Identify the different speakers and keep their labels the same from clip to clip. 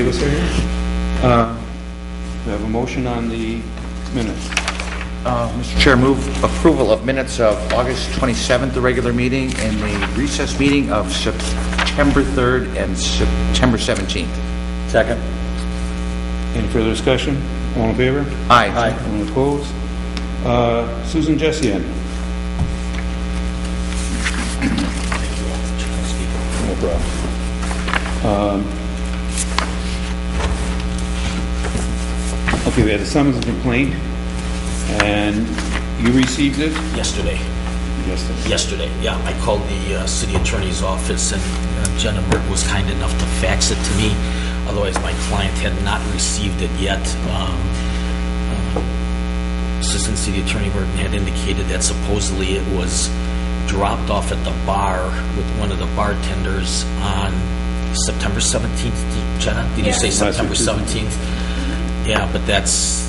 Speaker 1: three of us are here. We have a motion on the minutes.
Speaker 2: Mr. Chair, move approval of minutes of August 27th, the regular meeting, and the recess meeting of September 3rd and September 17th.
Speaker 3: Second.
Speaker 1: Any further discussion? All in favor?
Speaker 2: Aye.
Speaker 1: Anyone opposed? Susan Jessian. No problem. Okay, we had a summons and complaint, and you received it?
Speaker 4: Yesterday, yeah. I called the city attorney's office, and Jenna Merck was kind enough to fax it to me. Otherwise, my client had not received it yet. Assistant City Attorney Merton had indicated that supposedly it was dropped off at the bar with one of the bartenders on September 17th. Jenna, did you say September 17th? Yeah, but that's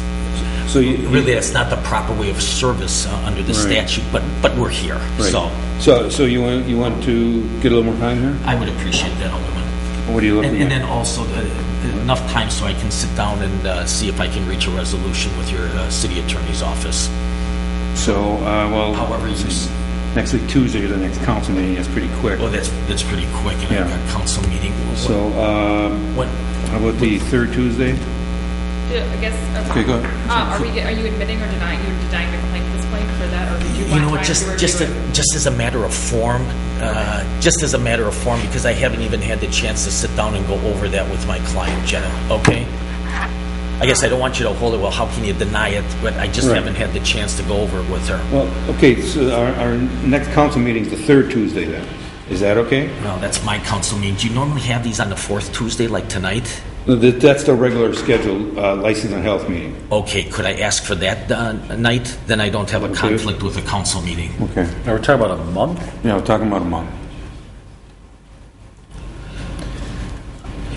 Speaker 1: so
Speaker 4: really that's not the proper way of service under the statute. But we're here,
Speaker 1: right. So you want to get a little more time here?
Speaker 4: I would appreciate that, Alderman.
Speaker 1: What are you looking at?
Speaker 4: And then also enough time so I can sit down and see if I can reach a resolution with your city attorney's office.
Speaker 1: So, well,
Speaker 4: however you
Speaker 1: next week Tuesday, the next council meeting is pretty quick.
Speaker 4: Well, that's pretty quick, and I've got council meeting.
Speaker 1: So, how about the third Tuesday?
Speaker 5: I guess.
Speaker 1: Okay, go ahead.
Speaker 5: Are you admitting or denying? You're denying the complaint at this point for that, or did you?
Speaker 4: You know what? Just as a matter of form, because I haven't even had the chance to sit down and go over that with my client, Jenna. Okay. I guess I don't want you to hold it. Well, how can you deny it? But I just haven't had the chance to go over it with her.
Speaker 1: Well, okay. So our next council meeting is the third Tuesday. Then is that okay?
Speaker 4: No, that's my council meeting. Do you normally have these on the fourth Tuesday, like tonight?
Speaker 1: That's the regular scheduled license and health meeting.
Speaker 4: Okay, could I ask for that night? Then I don't have a conflict with a council meeting.
Speaker 1: Okay.
Speaker 3: Now we're talking about a month?
Speaker 1: Yeah, we're talking about a month.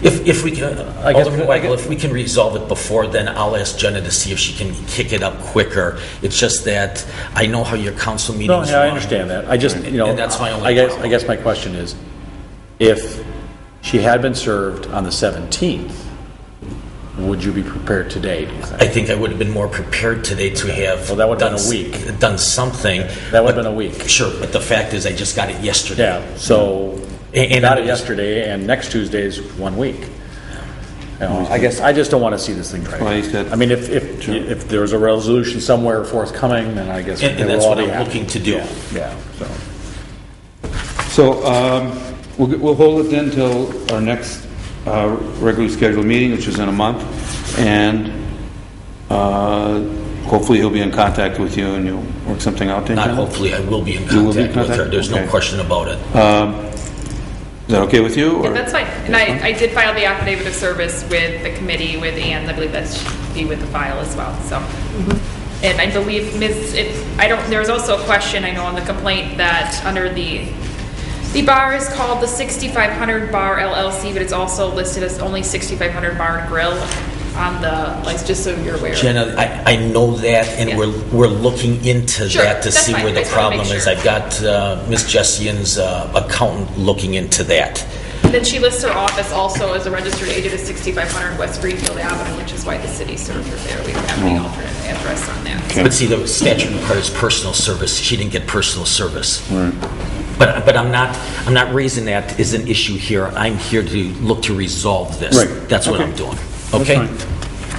Speaker 4: If we can, if we can resolve it before, then I'll ask Jenna to see if she can kick it up quicker. It's just that I know how your council meetings
Speaker 3: I understand that. I just,
Speaker 4: and that's my only
Speaker 3: I guess my question is, if she had been served on the 17th, would you be prepared today, do you think?
Speaker 4: I think I would have been more prepared today to have
Speaker 3: that would have been a week.
Speaker 4: Done something.
Speaker 3: That would have been a week.
Speaker 4: Sure, but the fact is I just got it yesterday.
Speaker 3: Yeah, so got it yesterday, and next Tuesday is 1 week. I guess I just don't want to see this thing tried. I mean, if there's a resolution somewhere forthcoming, then I guess
Speaker 4: and that's what I'm looking to do.
Speaker 3: Yeah.
Speaker 1: So we'll hold it then till our next regularly scheduled meeting, which is in a month, and hopefully he'll be in contact with you and you'll work something out.
Speaker 4: Not hopefully, I will be in contact with her. There's no question about it.
Speaker 1: Is that okay with you?
Speaker 5: Yeah, that's fine. And I did file the affidavit of service with the committee with Ann. I believe that should be with the file as well. So, and I believe there was also a question I know on the complaint that under the bar is called the 6500 Bar LLC, but it's also listed as only 6500 Bar and Grill on the, like, just so you're aware.
Speaker 4: Jenna, I know that, and we're looking into that to see where the problem is. I've got Ms. Jessian's accountant looking into that.
Speaker 5: And then she lists her office also as a registered agent at 6500 West Greenfield Avenue, which is why the city served her there. We don't have any alternate address on that.
Speaker 4: But see, the statute requires personal service. She didn't get personal service.
Speaker 1: Right.
Speaker 4: But I'm not raising that as an issue here. I'm here to look to resolve this.
Speaker 1: Right.
Speaker 4: That's what I'm doing. Okay?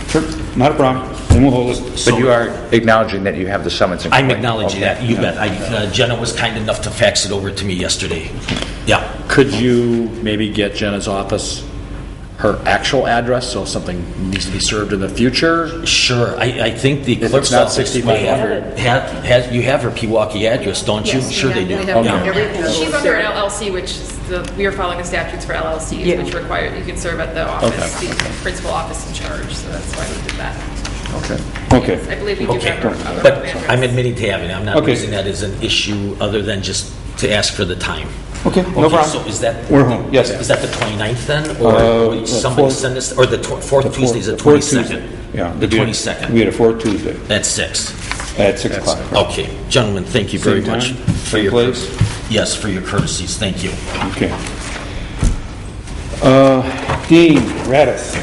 Speaker 1: Sure. Not a problem. Then we'll hold it.
Speaker 2: But you are acknowledging that you have the summons and
Speaker 4: I'm
Speaker 2: complaint.
Speaker 4: acknowledging that. You bet. Jenna was kind enough to fax it over to me yesterday. Yeah.
Speaker 3: Could you maybe get Jenna's office her actual address, so if something needs to be served in the future?
Speaker 4: Sure. I think the clerk's
Speaker 3: not
Speaker 4: office
Speaker 3: 6500.
Speaker 4: You have her Pewaukee address, don't you? Sure they do.
Speaker 5: She's under an LLC, which is we are following the statutes for LLCs, which require you can serve at the office, the principal office in charge. So that's why we did that.
Speaker 1: Okay.
Speaker 5: I believe we do have her other
Speaker 4: But
Speaker 5: address.
Speaker 4: I'm admitting to having it. I'm not raising that as an issue other than just to ask for the time.
Speaker 1: Okay, no problem.
Speaker 4: So is that...
Speaker 1: We're home, yes.
Speaker 4: Is that the 29th then? Or will somebody send us... Or the fourth Tuesday is the 22nd?
Speaker 1: Yeah.
Speaker 4: The 22nd.
Speaker 1: We had a fourth Tuesday.
Speaker 4: That's 6.
Speaker 1: At 6 o'clock.
Speaker 4: Okay. Gentlemen, thank you very much. For your
Speaker 1: place?
Speaker 4: Yes, for your courtesies. Thank you.
Speaker 1: Okay. Dean Radis.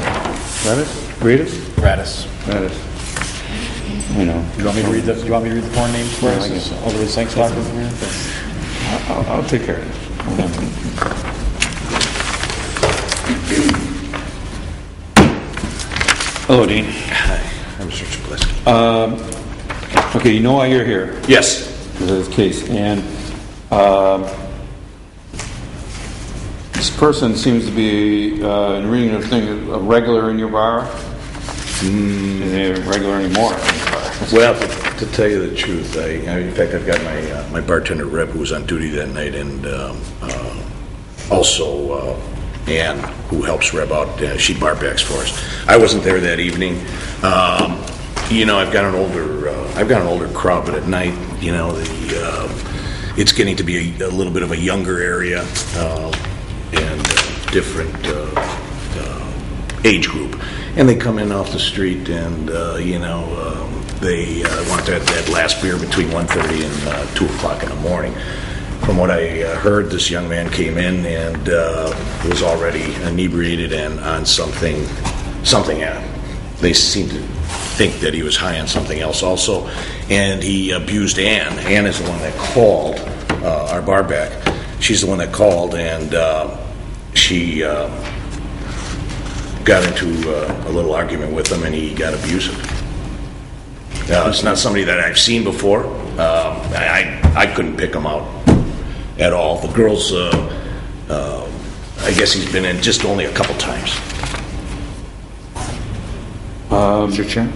Speaker 1: Radis?
Speaker 3: Radis.
Speaker 1: I know.
Speaker 3: Do you want me to read the foreign names for us? As all those thanks talk over here?
Speaker 1: I'll take care of it. Hello, Dean.
Speaker 6: Hi, I'm Mr. Chaplewski.
Speaker 1: Okay, you know why you're here?
Speaker 6: Yes.
Speaker 1: Because of this case, and this person seems to be, in reading the thing, a regular in your bar. Is he a regular anymore?
Speaker 6: Well, to tell you the truth, in fact, I've got my bartender rep who was on duty that night, and also Ann, who helps rep out. She bar backs for us. I wasn't there that evening. I've got an older crowd, but at night, it's getting to be a little bit of a younger area and different age group, and they come in off the street, and they want that last beer between 1:30 and 2 o'clock in the morning. From what I heard, this young man came in and was already inebriated and on something. They seem to think that he was high on something else also, and he abused Ann. Ann is the one that called our bar back. She's the one that called, and she got into a little argument with him, and he got abusive. It's not somebody that I've seen before. I couldn't pick him out at all. The girls, I guess he's been in just only a couple times.
Speaker 2: Mr. Chair?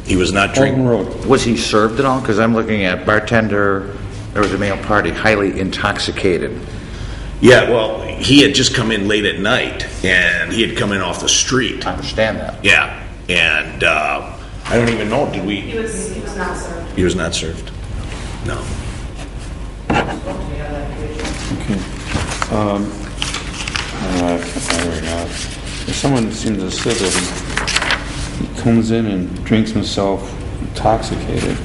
Speaker 6: He was not drinking.
Speaker 2: Was he served at all? Because I'm looking at bartender, there was a male party, highly intoxicated.
Speaker 6: Yeah, well, he had just come in late at night, and he had come in off the street.
Speaker 2: I understand that.
Speaker 6: Yeah, and I don't even know, did we?
Speaker 7: He was not served.
Speaker 6: He was not served? No.
Speaker 1: Okay. Someone seems to say that he comes in and drinks himself intoxicated.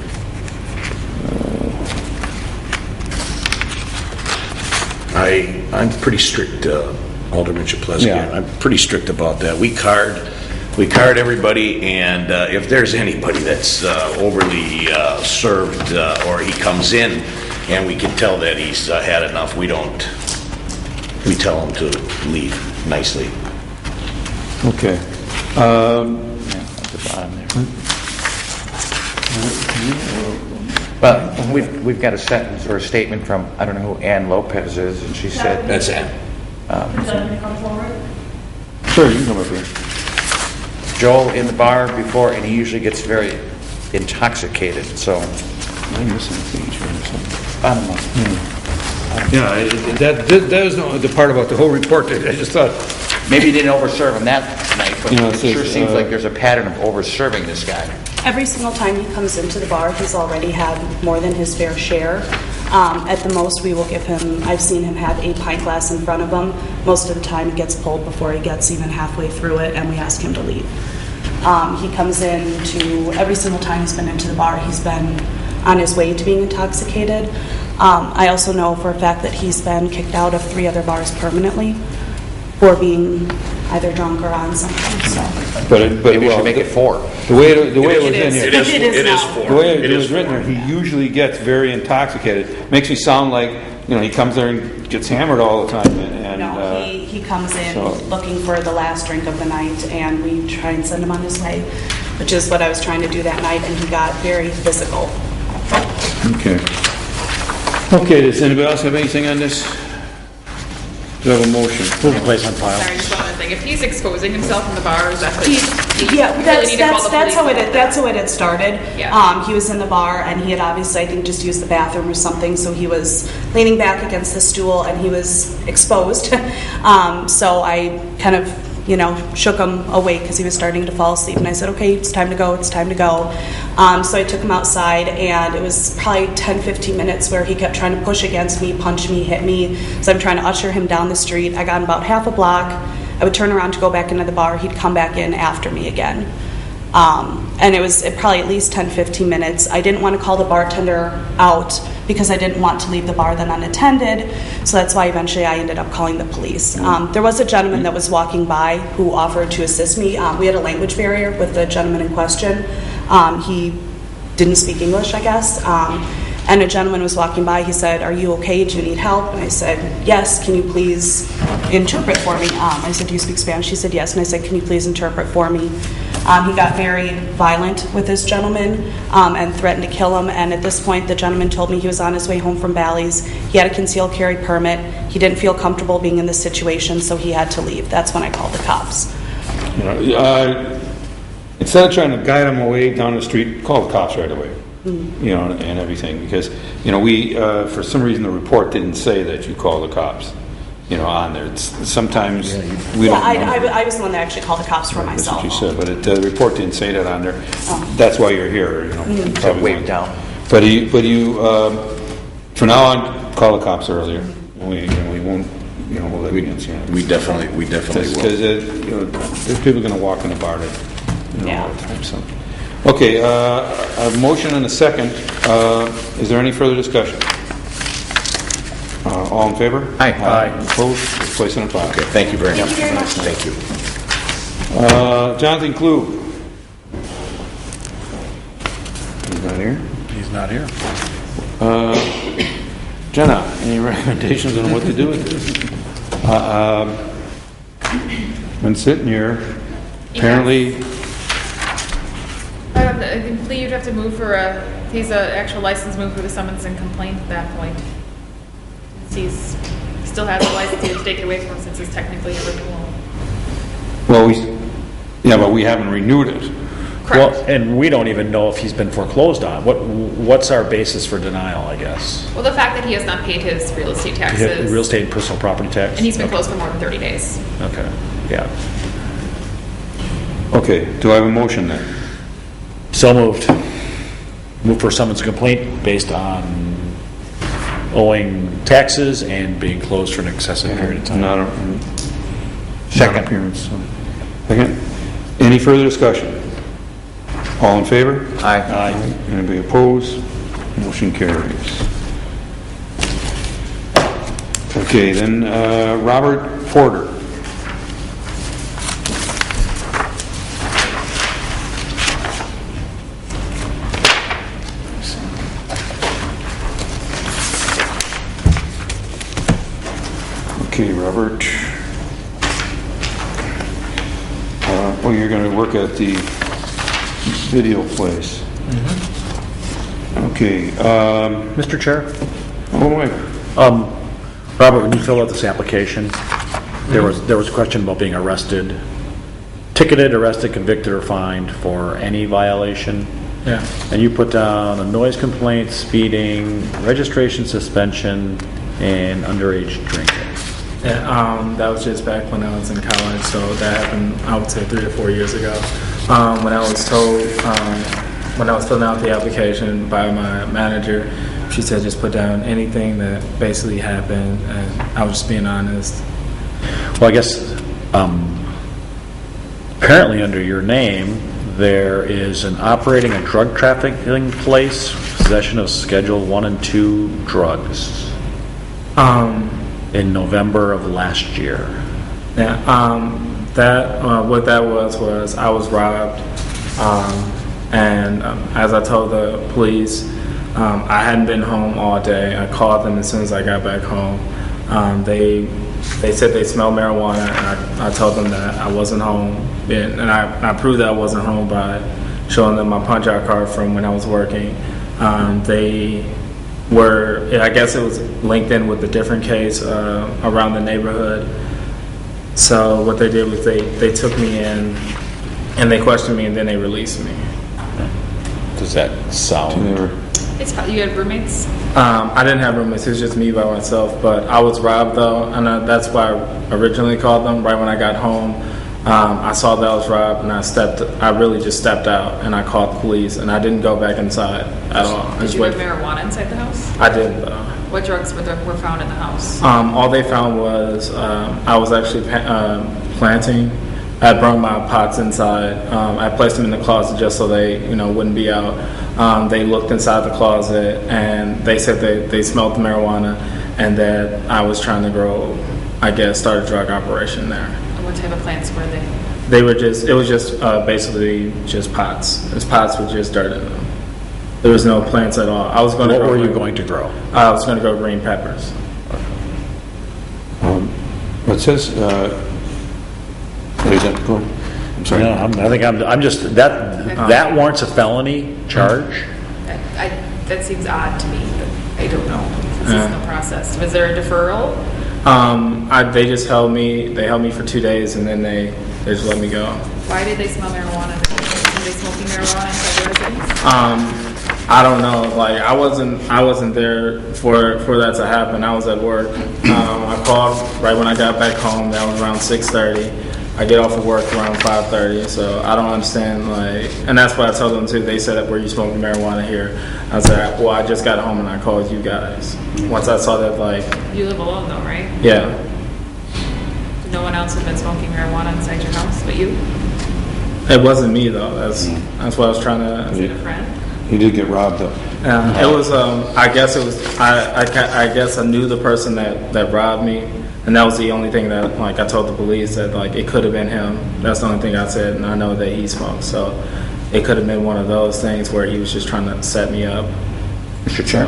Speaker 6: I'm pretty strict, Alderman Chaplewski.
Speaker 1: Yeah.
Speaker 6: I'm pretty strict about that. We card everybody, and if there's anybody that's overly served, or he comes in and we can tell that he's had enough, we tell him to leave nicely.
Speaker 1: Okay.
Speaker 2: At the bottom there. Well, we've got a sentence or a statement from, I don't know who Ann Lopez is, and she said...
Speaker 6: That's it.
Speaker 1: Sure, you can come up here.
Speaker 2: Joel in the bar before, and he usually gets very intoxicated, so...
Speaker 1: I'm missing a page here or something.
Speaker 2: Bottom line.
Speaker 1: Yeah, that was the part about the whole report that I just thought.
Speaker 2: Maybe he didn't overserve him that night, but
Speaker 1: It
Speaker 2: it
Speaker 1: says,
Speaker 2: sure seems like there's a pattern of overserving this guy.
Speaker 7: Every single time he comes into the bar, he's already had more than his fair share. At the most, we will give him, I've seen him have a pint glass in front of him. Most of the time, it gets pulled before he gets even halfway through it, and we ask him to leave. He comes in to, every single time he's been into the bar, he's been on his way to being intoxicated. I also know for a fact that he's been kicked out of 3 other bars permanently for being either drunk or on something. So.
Speaker 2: Maybe we should make it 4.
Speaker 1: The way it was in here.
Speaker 6: It is
Speaker 7: now.
Speaker 6: four.
Speaker 1: The way it
Speaker 6: is
Speaker 1: was written
Speaker 6: four.
Speaker 1: there, he usually gets very intoxicated. Makes me sound like, he comes there and gets hammered all the time.
Speaker 7: No, he comes in
Speaker 1: so-
Speaker 7: looking for the last drink of the night, and we try and send him on his way, which is what I was trying to do that night, and he got very physical.
Speaker 1: Okay. Okay, does anybody else have anything on this? Do you have a motion?
Speaker 3: Move the place on file.
Speaker 5: Sorry, just one other thing. If he's exposing himself in the bar, is that what?
Speaker 7: Yeah,
Speaker 5: really need to call the
Speaker 7: that's how
Speaker 5: police
Speaker 7: it that's how it had started.
Speaker 5: Yeah.
Speaker 7: He was in the bar, and he had obviously, I think, just used the bathroom or something, so he was leaning back against the stool, and he was exposed. So I kind of, shook him awake because he was starting to fall asleep, and I said, okay, it's time to go, it's time to go. So I took him outside, and it was probably 10-15 minutes where he kept trying to push against me, punch me, hit me. So I'm trying to usher him down the street. I got him about half a block. I would turn around to go back into the bar. He'd come back in after me again. And it was probably at least 10-15 minutes. I didn't want to call the bartender out because I didn't want to leave the bar then unattended. So that's why eventually I ended up calling the police. There was a gentleman that was walking by who offered to assist me. We had a language barrier with the gentleman in question. He didn't speak English, I guess. And a gentleman was walking by. He said, "Are you okay? Do you need help?" And I said, "Yes. Can you please interpret for me?" I said, "Do you speak Spanish?" He said, "Yes." And I said, "Can you please interpret for me?" He got very violent with this gentleman and threatened to kill him. And at this point, the gentleman told me he was on his way home from Bally's. He had a concealed carry permit. He didn't feel comfortable being in this situation, so he had to leave. That's when I called the cops.
Speaker 1: Instead of trying to guide them away down the street, call the cops right away. You know, and everything, because, you know, we, for some reason, the report didn't say that you call the cops, you know, on there. Sometimes we don't know.
Speaker 7: I was the one that actually called the cops for myself.
Speaker 1: That's what you said, but the report didn't say that on there. That's why you're here, you know. Probably
Speaker 2: Wave down.
Speaker 1: But you, from now on, call the cops earlier. We won't, you know, hold evidence, you know.
Speaker 6: We definitely will.
Speaker 1: Because, you know, there's people going to walk in the bar that, you know,
Speaker 7: Yeah.
Speaker 1: all the time, so. Okay, a motion and a second. Is there any further discussion? All in favor?
Speaker 2: Aye.
Speaker 1: Opposed? It's placed on file.
Speaker 6: Okay, thank you very much.
Speaker 7: Thank you very much.
Speaker 6: Thank you.
Speaker 1: Jonathan Klug. He's not here.
Speaker 3: He's not here.
Speaker 1: Jenna, any recommendations on what to do with this? Been sitting here, apparently.
Speaker 5: I believe you'd have to move for he's an actual license move for the summons and complaint at that point. He's still has a license, you have to take it away from him since it's technically a renewal.
Speaker 1: Well, but we haven't renewed it.
Speaker 5: Correct.
Speaker 3: Well, and we don't even know if he's been foreclosed on. What's our basis for denial, I guess?
Speaker 5: Well, the fact that he has not paid his real estate taxes.
Speaker 3: Real estate and personal property tax?
Speaker 5: And he's been closed for more than 30 days.
Speaker 3: Okay, yeah.
Speaker 1: Okay, do I have a motion then?
Speaker 3: So moved. Move for summons and complaint based on owing taxes and being closed for an excessive period of time.
Speaker 1: Not a second appearance. So. Second. Any further discussion? All in favor?
Speaker 2: Aye.
Speaker 1: Anybody opposed? Motion carries. Okay, then Robert Porter. Okay, Robert. Well, you're going to work at the video place. Okay.
Speaker 3: Mr. Chair?
Speaker 1: Oh, wait.
Speaker 3: Robert, when you fill out this application, there was a question about being arrested, ticketed, arrested, convicted, or fined for any violation.
Speaker 8: Yeah.
Speaker 3: And you put down a noise complaint, speeding, registration suspension, and underage drinking.
Speaker 8: Yeah, that was just back when I was in college, so that happened, I would say, 3 or 4 years ago. When I was told, when I was filling out the application by my manager, she said just put down anything that basically happened, and I was just being honest.
Speaker 3: Well, I guess apparently under your name, there is an operating a drug trafficking place, possession of Schedule 1 and 2 drugs. In November of last year.
Speaker 8: Yeah, what that was I was robbed, and as I told the police, I hadn't been home all day. I called them as soon as I got back home. They said they smelled marijuana, and I told them that I wasn't home, and I proved that I wasn't home by showing them my punch-out card from when I was working. I guess it was linked in with a different case around the neighborhood. So what they did was they took me in and they questioned me and then they released me.
Speaker 3: Does that sound?
Speaker 5: It's probably, you had roommates?
Speaker 8: I didn't have roommates, it was just me by myself, but I was robbed though, and that's why I originally called them. Right when I got home, I saw that I was robbed, and I really just stepped out, and I called the police, and I didn't go back inside at all.
Speaker 5: Did you have marijuana inside the house?
Speaker 8: I did, though.
Speaker 5: What drugs were found in the house?
Speaker 8: All they found was I was actually planting. I brought my pots inside. I placed them in the closet just so they, wouldn't be out. They looked inside the closet and they said they smelled the marijuana and that I was trying to start a drug operation there.
Speaker 5: What type of plants were they?
Speaker 8: It was just basically just pots. It was pots with just dirt in them. There was no plants at all. I was going to
Speaker 3: What
Speaker 8: grow.
Speaker 3: were you going to grow?
Speaker 8: I was going to grow green peppers.
Speaker 1: It says, go ahead. I'm sorry.
Speaker 3: No, I'm just, that warrants a felony charge?
Speaker 5: That seems odd to me, but I don't know. This is no process. Was there a deferral?
Speaker 8: They just held me. They held me for 2 days and then they just let me go.
Speaker 5: Why did they smell marijuana? Were they smoking marijuana inside the residence?
Speaker 8: I don't know. Like I wasn't there for that to happen. I was at work. I called right when I got back home. That was around 6:30. I get off of work around 5:30. So I don't understand. And that's what I told them too. They said, "Were you smoking marijuana here?" I said, "Well, I just got home and I called you guys." Once I saw that,
Speaker 5: you live alone though, right?
Speaker 8: Yeah.
Speaker 5: No one else had been smoking marijuana inside your house, but you?
Speaker 8: It wasn't me though. That's what I was trying to.
Speaker 5: Was it a friend?
Speaker 1: He did get robbed though.
Speaker 8: It was. I guess it was. I guess I knew the person that robbed me, and that was the only thing that I told the police that it could have been him. That's the only thing I said, and I know that he smoked, so it could have been one of those things where he was just trying to set me up.
Speaker 2: Mr. Chair,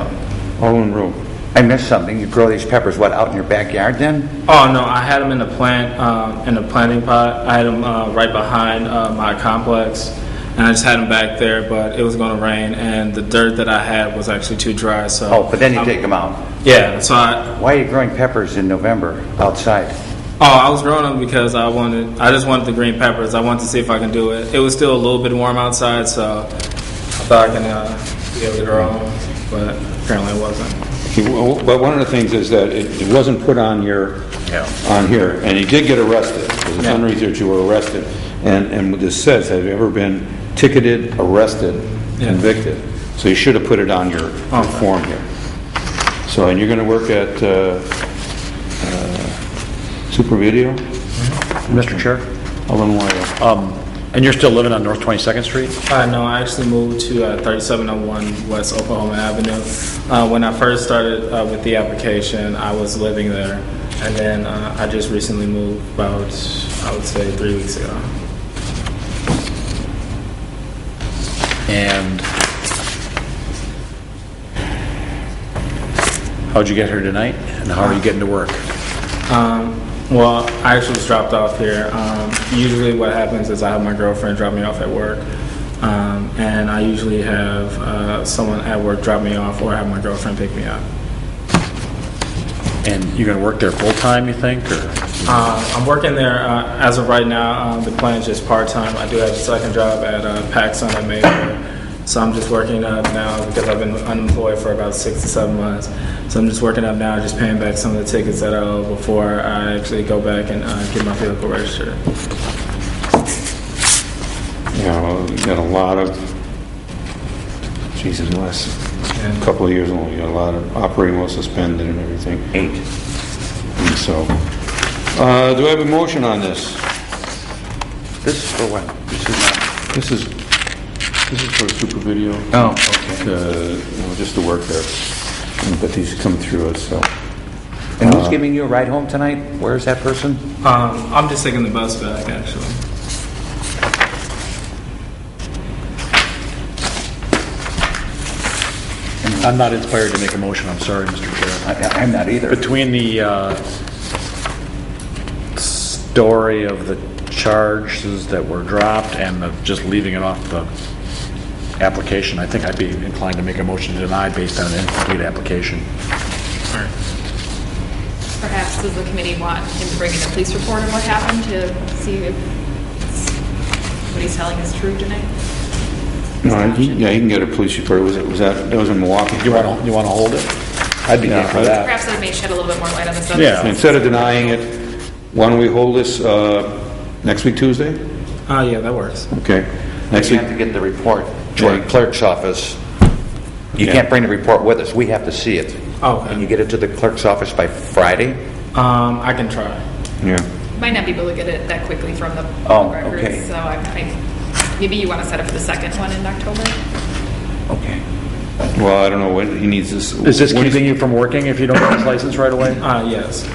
Speaker 1: All in row.
Speaker 2: I missed something. You grow these peppers, out in your backyard then?
Speaker 8: Oh no, I had them in a planting pot. I had them right behind my complex, and I just had them back there. But it was going to rain, and the dirt that I had was actually too dry. So.
Speaker 2: Oh, but then you take them out.
Speaker 8: Yeah, so
Speaker 2: Why are you growing peppers in November outside?
Speaker 8: I was growing them because I just wanted the green peppers. I wanted to see if I can do it. It was still a little bit warm outside, so I thought I can be able to grow them, but apparently it wasn't.
Speaker 1: But one of the things is that it wasn't put on here, and you did get arrested. There's a fundraiser that you were arrested. And what this says, have you ever been ticketed, arrested, convicted? So you should have put it on your form here. So, and you're going to work at Super Video?
Speaker 3: Mr. Chair?
Speaker 1: Illinois.
Speaker 3: And you're still living on North 22nd Street?
Speaker 8: No, I actually moved to 3701 West Oklahoma Avenue. When I first started with the application, I was living there. And then I just recently moved about, I would say, 3 weeks ago.
Speaker 3: And how'd you get here tonight? And how are you getting to work?
Speaker 8: Well, I actually was dropped off here. Usually what happens is I have my girlfriend drop me off at work. And I usually have someone at work drop me off or have my girlfriend pick me up.
Speaker 3: And you're going to work there full-time, you think? Or?
Speaker 8: I'm working there as of right now. The plan is just part-time. I do have a second job at PacSun at Mayfair. So I'm just working up now because I've been unemployed for about 6 to 7 months. So I'm just working up now, just paying back some of the tickets that I owe before I actually go back and get my vehicle registered.
Speaker 1: We got a lot of, the last couple of years only, we got a lot of operating law suspended and everything.
Speaker 2: 8.
Speaker 1: And so, do I have a motion on this?
Speaker 2: This is for what?
Speaker 1: This is for Super Video.
Speaker 2: Oh, okay.
Speaker 1: Just to work there. But these come through us, so.
Speaker 2: And who's giving you a ride home tonight? Where's that person?
Speaker 8: I'm just taking the bus back, actually.
Speaker 3: I'm not inspired to make a motion, I'm sorry, Mr. Chair.
Speaker 2: I'm not either.
Speaker 3: Between the story of the charges that were dropped and just leaving it off the application, I think I'd be inclined to make a motion to deny based on an incomplete application.
Speaker 5: Perhaps does the committee want him to bring in a police report of what happened to see if what he's telling is true tonight?
Speaker 1: No, he can get a police report. That was in Milwaukee.
Speaker 3: You want to hold it? I'd be game for that.
Speaker 5: Perhaps that may shed a little bit more light on the subject.
Speaker 3: Yeah.
Speaker 1: Instead of denying it, why don't we hold this next week, Tuesday?
Speaker 8: Yeah, that works.
Speaker 1: Okay. Next
Speaker 2: We
Speaker 1: week.
Speaker 2: have to get the report to our clerk's office. You can't bring the report with us. We have to see it.
Speaker 8: Okay.
Speaker 2: Can you get it to the clerk's office by Friday?
Speaker 8: I can try.
Speaker 1: Yeah.
Speaker 5: Might not be able to get it that quickly from the
Speaker 2: Oh,
Speaker 5: records,
Speaker 2: okay.
Speaker 5: so maybe you want to set up for the second one in October?
Speaker 2: Okay.
Speaker 1: Well, I don't know what he needs this.
Speaker 3: Is this keeping you from working if you don't get his license right away?
Speaker 8: Yes.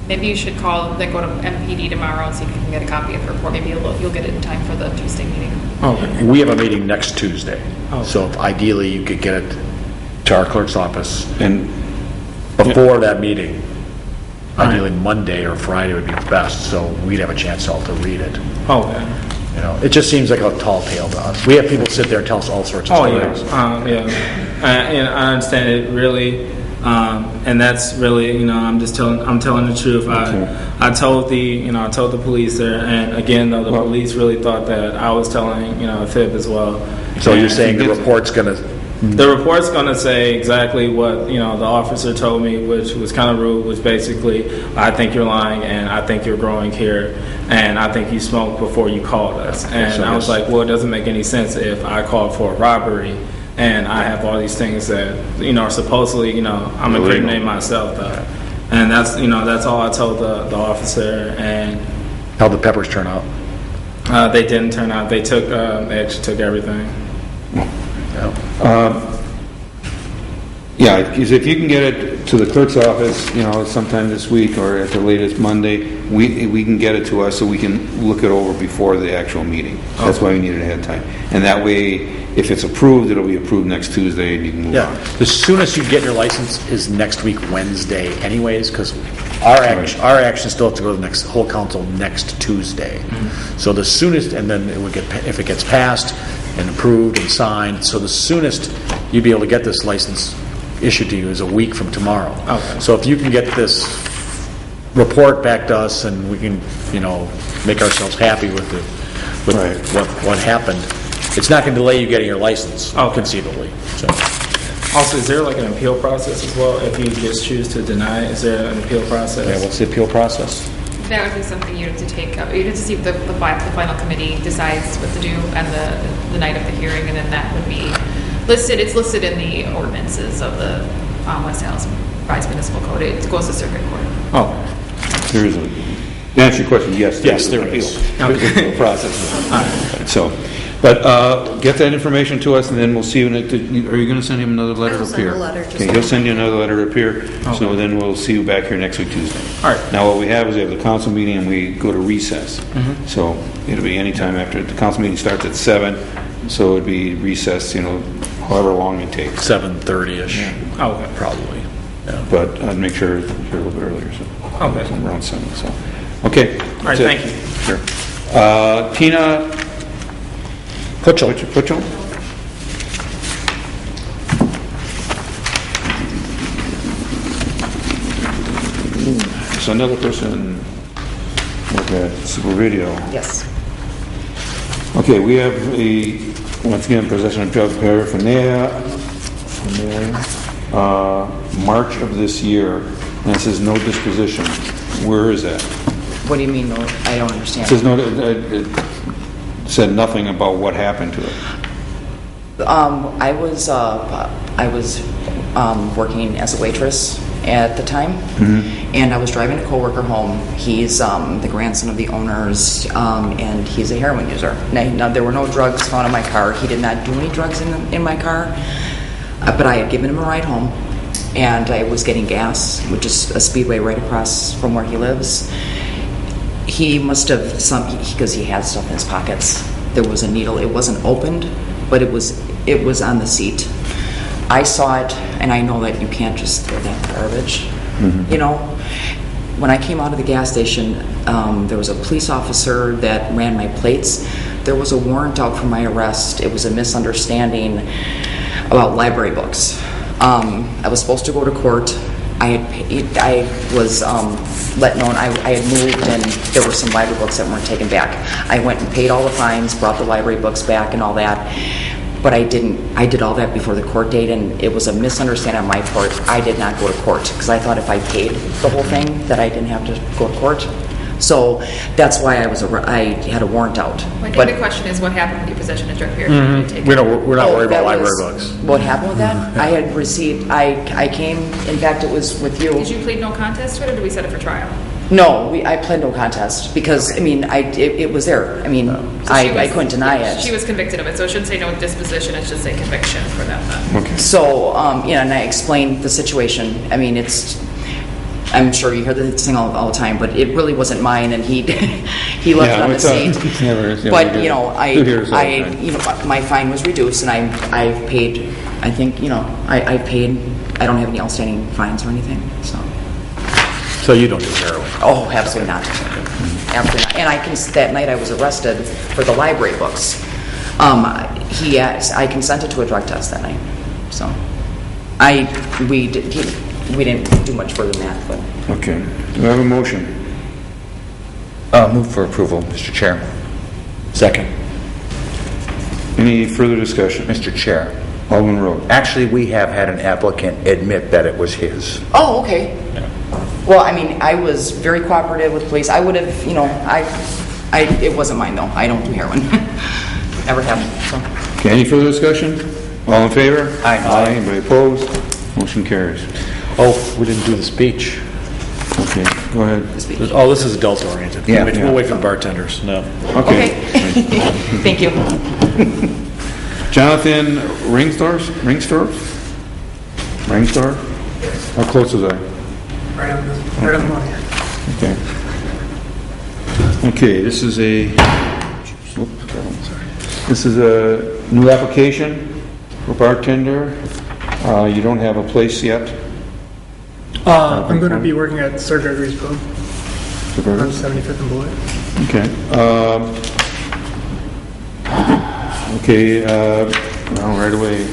Speaker 5: Maybe you should call, then go to MPD tomorrow and see if you can get a copy of the report. Maybe you'll get it in time for the Tuesday meeting.
Speaker 8: Okay.
Speaker 3: We have a meeting next Tuesday. So if ideally you could get it to our clerk's office
Speaker 1: And
Speaker 3: before that meeting. Ideally Monday or Friday would be best, so we'd have a chance all to read it.
Speaker 8: Okay.
Speaker 3: You know, it just seems like a tall tale to us. We have people sit there and tell us all sorts of
Speaker 8: Oh,
Speaker 3: stories.
Speaker 8: And I understand it really, and that's really, I'm telling the truth. I told the police there, and again, though, the police really thought that I was telling, a fib as well.
Speaker 3: So you're saying the report's gonna...
Speaker 8: The report's going to say exactly what, the officer told me, which was kind of rude, which basically, I think you're lying, and I think you're growing here, and I think you smoked before you called us. And I was like, well, it doesn't make any sense if I called for a robbery, and I have all these things that, are supposedly, I'm incriminating myself, though. And that's, that's all I told the officer, and...
Speaker 3: How'd the peppers turn out?
Speaker 8: They didn't turn out. They actually took everything.
Speaker 1: yeah, because if you can get it to the clerk's office, sometime this week or at the latest Monday, we can get it to us so we can look it over before the actual meeting. That's why we need it ahead of time. And that way, if it's approved, it'll be approved next Tuesday and you can move on.
Speaker 3: The soonest you get your license is next week, Wednesday anyways, because our action still have to go to the whole council next Tuesday. Mm-hmm. So the soonest, and then it would get, if it gets passed and approved and signed, so the soonest you'd be able to get this license issued to you is a week from tomorrow.
Speaker 8: Okay.
Speaker 3: So if you can get this report back to us and we can, make ourselves happy with what happened, it's not going to delay you getting your license, conceivably. So.
Speaker 8: Also, is there like an appeal process as well? If you just choose to deny, is there an appeal process?
Speaker 3: Yeah, what's the appeal process?
Speaker 5: That would be something you'd have to take up. You'd have to see if the final committee decides what to do and the night of the hearing, and then that would be listed. It's listed in the ordinances of the West Allis Revised Municipal Code. It goes to circuit court.
Speaker 1: There is to answer your question, yes,
Speaker 3: there is.
Speaker 1: There's a process. So, but get that information to us, and then we'll see you. Are you going to send him another letter to appear? Okay, he'll send you another letter to appear. So then we'll see you back here next week Tuesday.
Speaker 8: All right.
Speaker 1: Now what we have is we have the council meeting, and we go to recess. Mm-hmm. So it'll be any time after the council meeting starts at 7. So it'd be recess, however long it takes.
Speaker 3: 7:30ish.
Speaker 1: Yeah.
Speaker 8: Okay.
Speaker 3: Probably. Yeah.
Speaker 1: But I'd make sure you're a little bit earlier. So around 7. So okay.
Speaker 8: All right. Thank you.
Speaker 1: Sure. Tina Putchell. So another person with a super video.
Speaker 9: Yes.
Speaker 1: Okay, we have once again, possession of drug paraphernalia, March of this year, and it says no disposition. Where is that?
Speaker 9: What do you mean? I don't understand.
Speaker 1: It says no. It said nothing about what happened to it.
Speaker 9: I was working as a waitress at the time, and I was driving a coworker home. He's the grandson of the owners, and he's a heroin user. Now, there were no drugs found in my car. He did not do any drugs in my car, but I had given him a ride home, and I was getting gas, which is a Speedway right across from where he lives. He must have because he had stuff in his pockets. There was a needle. It wasn't opened, but it was on the seat. I saw it, and I know that you can't just throw that in garbage. When I came out of the gas station, there was a police officer that ran my plates. There was a warrant out for my arrest. It was a misunderstanding about library books. I was supposed to go to court. I was let known I had moved, and there were some library books that weren't taken back. I went and paid all the fines, brought the library books back and all that. But I didn't. I did all that before the court date, and it was a misunderstanding on my part. I did not go to court because I thought if I paid the whole thing that I didn't have to go to court. So that's why I had a warrant out.
Speaker 5: But the question is, what happened with your possession of drug paraphernalia?
Speaker 3: We're not worried about library books.
Speaker 9: What happened with that? I had received. I came. In fact, it was with you.
Speaker 5: Did you plead no contest to it, or did we set it for trial?
Speaker 9: No, I pled no contest because, I mean, it was there. I mean, I couldn't deny it.
Speaker 5: She was convicted of it, so it shouldn't say no disposition, it should say conviction for that then.
Speaker 1: Okay.
Speaker 9: So, and I explained the situation. I mean, I'm sure you hear this thing all the time, but it really wasn't mine, and he left it on the seat. But, you know, my fine was reduced, and I've paid, I think, you know, I paid, I don't have any outstanding fines or anything, so.
Speaker 3: So you don't do heroin?
Speaker 9: Oh, absolutely not. Absolutely not. And that night I was arrested for the library books. I consented to a drug test that night. So, we didn't do much further than that. But.
Speaker 1: Okay. Do I have a motion?
Speaker 2: Move for approval, Mr. Chair.
Speaker 3: Second.
Speaker 1: Any further discussion?
Speaker 2: Mr. Chair.
Speaker 1: Alderman Rowe.
Speaker 2: Actually, we have had an applicant admit that it was his.
Speaker 9: Oh, okay. Yeah. Well, I mean, I was very cooperative with police. I would have, you know, it wasn't mine though. I don't do heroin. Never have. So.
Speaker 1: Okay, any further discussion? All in favor?
Speaker 2: Aye.
Speaker 1: Anybody opposed? Motion carries.
Speaker 3: Oh, we didn't do the speech.
Speaker 1: Okay, go ahead.
Speaker 3: Oh, this is adult oriented.
Speaker 2: Yeah.
Speaker 3: We'll wait for the bartenders. No.
Speaker 1: Okay.
Speaker 9: Thank you.
Speaker 1: Jonathan Ringstorff? How close is that?
Speaker 10: Right on the money.
Speaker 1: Okay. Okay, this is a new application for bartender. You don't have a place yet?
Speaker 10: I'm going to be working at Sir Gregory's Pub on 75th and Bullet.
Speaker 1: Okay. Well, right away.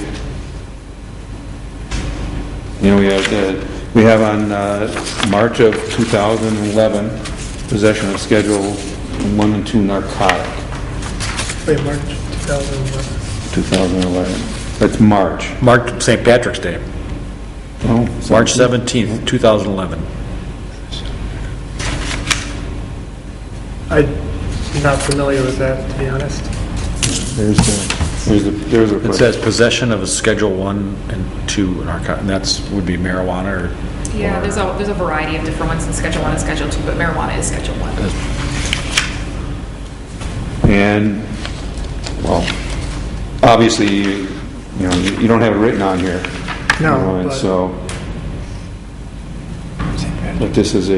Speaker 1: You know, we have on March of 2011 possession of Schedule 1 and 2 narcotic.
Speaker 10: Wait, March 2011.
Speaker 1: 2011. That's March.
Speaker 3: March St. Patrick's Day.
Speaker 1: Oh,
Speaker 3: March 17th, 2011.
Speaker 10: I'm not familiar with that, to be honest.
Speaker 1: There's a
Speaker 3: It says possession of a Schedule 1 and 2 narcotic, and that's would be marijuana or...
Speaker 5: Yeah, there's a variety of different ones in Schedule 1 and Schedule 2, but marijuana is Schedule 1.
Speaker 1: And, well, obviously, you don't have it written on here.
Speaker 10: No,
Speaker 1: you know, and
Speaker 10: but
Speaker 1: so, but this is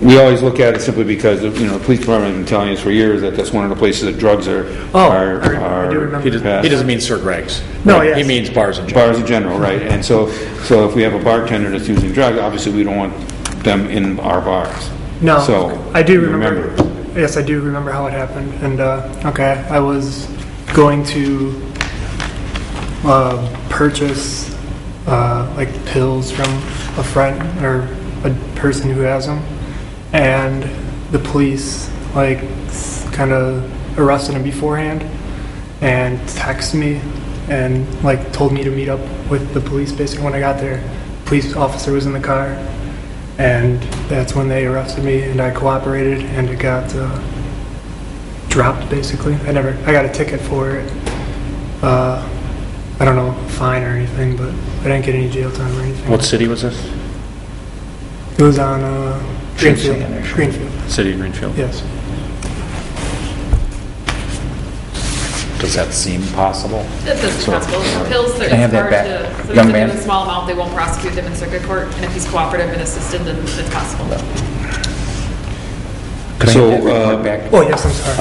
Speaker 1: we always look at it simply because, the police department has been telling us for years that that's one of the places that drugs are
Speaker 10: I do remember.
Speaker 3: He doesn't mean Sir Greg's.
Speaker 10: No,
Speaker 3: right?
Speaker 10: yes.
Speaker 3: He means bars in general.
Speaker 1: Bars in general, right? And so if we have a bartender that's using drugs, obviously we don't want them in our bars.
Speaker 10: No,
Speaker 1: So
Speaker 10: I do remember. Yes, I do remember how it happened. And okay, I was going to purchase like pills from a friend or a person who has them, and the police like kind of arrested him beforehand and texted me and like told me to meet up with the police. Basically, when I got there, police officer was in the car, and that's when they arrested me, and I cooperated, and it got dropped. Basically, I got a ticket for it. I don't know, fine or anything, but I didn't get any jail time or anything.
Speaker 3: What city was this?
Speaker 10: It was on Greenfield. Greenfield.
Speaker 3: City of Greenfield?
Speaker 10: Yes.
Speaker 3: Does that seem possible?
Speaker 5: It doesn't possible. For pills,
Speaker 2: Can I have that back? Young man?
Speaker 5: In a small amount, they won't prosecute them in circuit court, and if he's cooperative and assisted, then it's possible.
Speaker 10: Oh, yes, I'm sorry.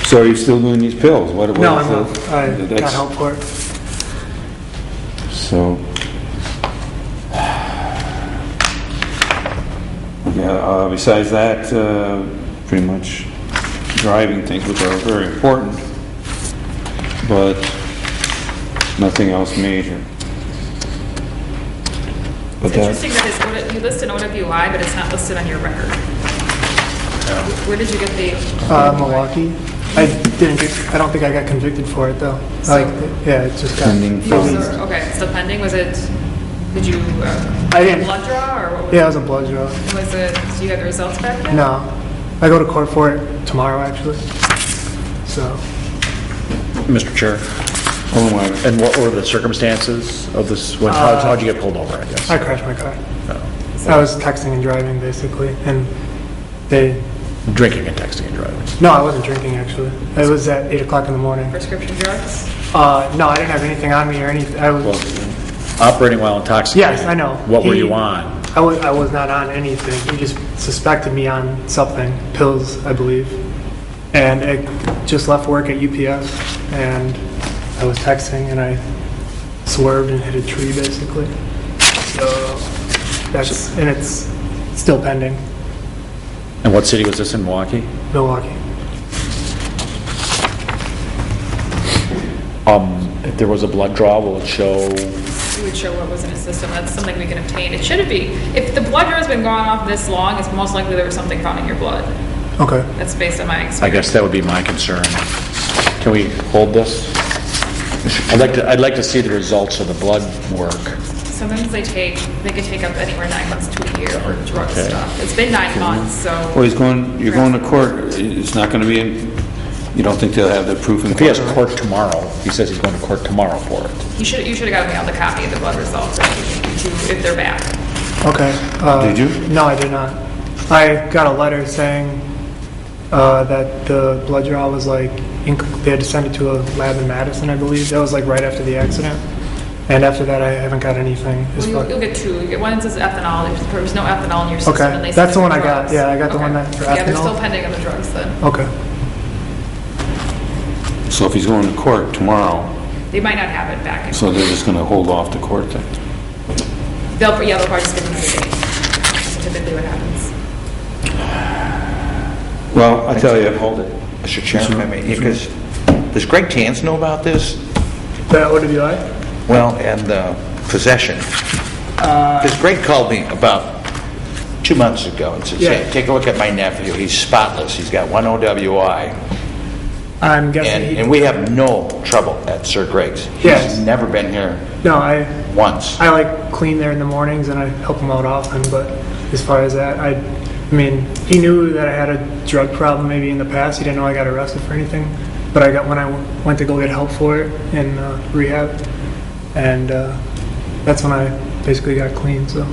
Speaker 1: So are you still doing these pills? What
Speaker 10: No,
Speaker 1: is
Speaker 10: I'm
Speaker 1: the-
Speaker 10: not. I got
Speaker 1: that's-
Speaker 10: help for it.
Speaker 1: So, yeah, besides that, pretty much driving things, which are very important, but nothing else major. But
Speaker 5: It's interesting that you list an OWI, but it's not listed on your record. Where did you get the?
Speaker 10: Milwaukee. I don't think I got convicted for it though. Yeah, it just got
Speaker 1: Pending
Speaker 10: released.
Speaker 5: Okay, so pending, was it, did you,
Speaker 10: I didn't.
Speaker 5: blood draw, or what was
Speaker 10: Yeah, it was a blood draw.
Speaker 5: Was it, do you have the results back yet?
Speaker 10: No, I go to court for it tomorrow actually. So,
Speaker 3: Mr. Chair,
Speaker 1: Oh, my.
Speaker 3: And what were the circumstances of this? How'd you get pulled over, I guess?
Speaker 10: I crashed my car. I was texting and driving, basically, and they...
Speaker 3: Drinking and texting and driving.
Speaker 10: No, I wasn't drinking, actually. It was at 8 o'clock in the morning.
Speaker 5: Prescription drugs?
Speaker 10: No, I didn't have anything on me or anything. I was...
Speaker 3: Operating while intoxicated.
Speaker 10: Yes, I know.
Speaker 3: What were you on?
Speaker 10: I was not on anything. He just suspected me on something, pills, I believe. And I just left work at UPS, and I was texting, and I swerved and hit a tree, basically. So and it's still pending.
Speaker 3: And what city was this in, Milwaukee?
Speaker 10: Milwaukee.
Speaker 3: If there was a blood draw, will it show?
Speaker 5: It would show what was in his system. That's something we can obtain. It shouldn't be. If the blood draw has been going off this long, it's most likely there was something found in your blood.
Speaker 10: Okay.
Speaker 5: That's based on my experience.
Speaker 3: I guess that would be my concern. Can we hold this? I'd like to see the results of the blood work.
Speaker 5: Sometimes they could take up anywhere 9 months to a year for drug stuff. It's been 9 months, so.
Speaker 1: Well, you're going to court. It's not going to be in, you don't think they'll have the proof in
Speaker 3: If he
Speaker 1: court?
Speaker 3: has court tomorrow, he says he's going to court tomorrow for it.
Speaker 5: You should have gotten me on the copy of the blood results if they're back.
Speaker 10: Okay.
Speaker 1: Did you?
Speaker 10: No, I did not. I got a letter saying that the blood draw was like, they had to send it to a lab in Madison, I believe. That was like right after the accident. And after that, I haven't got anything.
Speaker 5: Well, you'll get two. You get one that says ethanol. There was no ethanol in your system.
Speaker 10: Okay,
Speaker 5: And they
Speaker 10: that's the one I
Speaker 5: drugs.
Speaker 10: got. Yeah, I got the one that for ethanol.
Speaker 5: Yeah, they're still pending on the drugs then.
Speaker 10: Okay.
Speaker 1: So if he's going to court tomorrow,
Speaker 5: They might not have it back.
Speaker 1: so they're just going to hold off the court thing?
Speaker 5: They'll probably just give another date. That's typically what happens.
Speaker 1: Well, I tell you.
Speaker 2: Hold it. Mr. Chairman, I mean, because, does Greg Tans know about this?
Speaker 10: The OWI?
Speaker 2: Well, and possession. Because Greg called me about 2 months ago and said,
Speaker 10: Yeah.
Speaker 2: "Hey, take a look at my nephew. He's spotless. He's got 1 OWI."
Speaker 10: I'm guessing
Speaker 2: And we have no trouble at Sir Greg's.
Speaker 10: Yes.
Speaker 2: He's never been here
Speaker 10: No, I
Speaker 2: once.
Speaker 10: like clean there in the mornings and I help him out often, but as far as that, I mean, he knew that I had a drug problem maybe in the past. He didn't know I got arrested for anything, but when I went to go get help for it in rehab, and that's when I basically got clean, so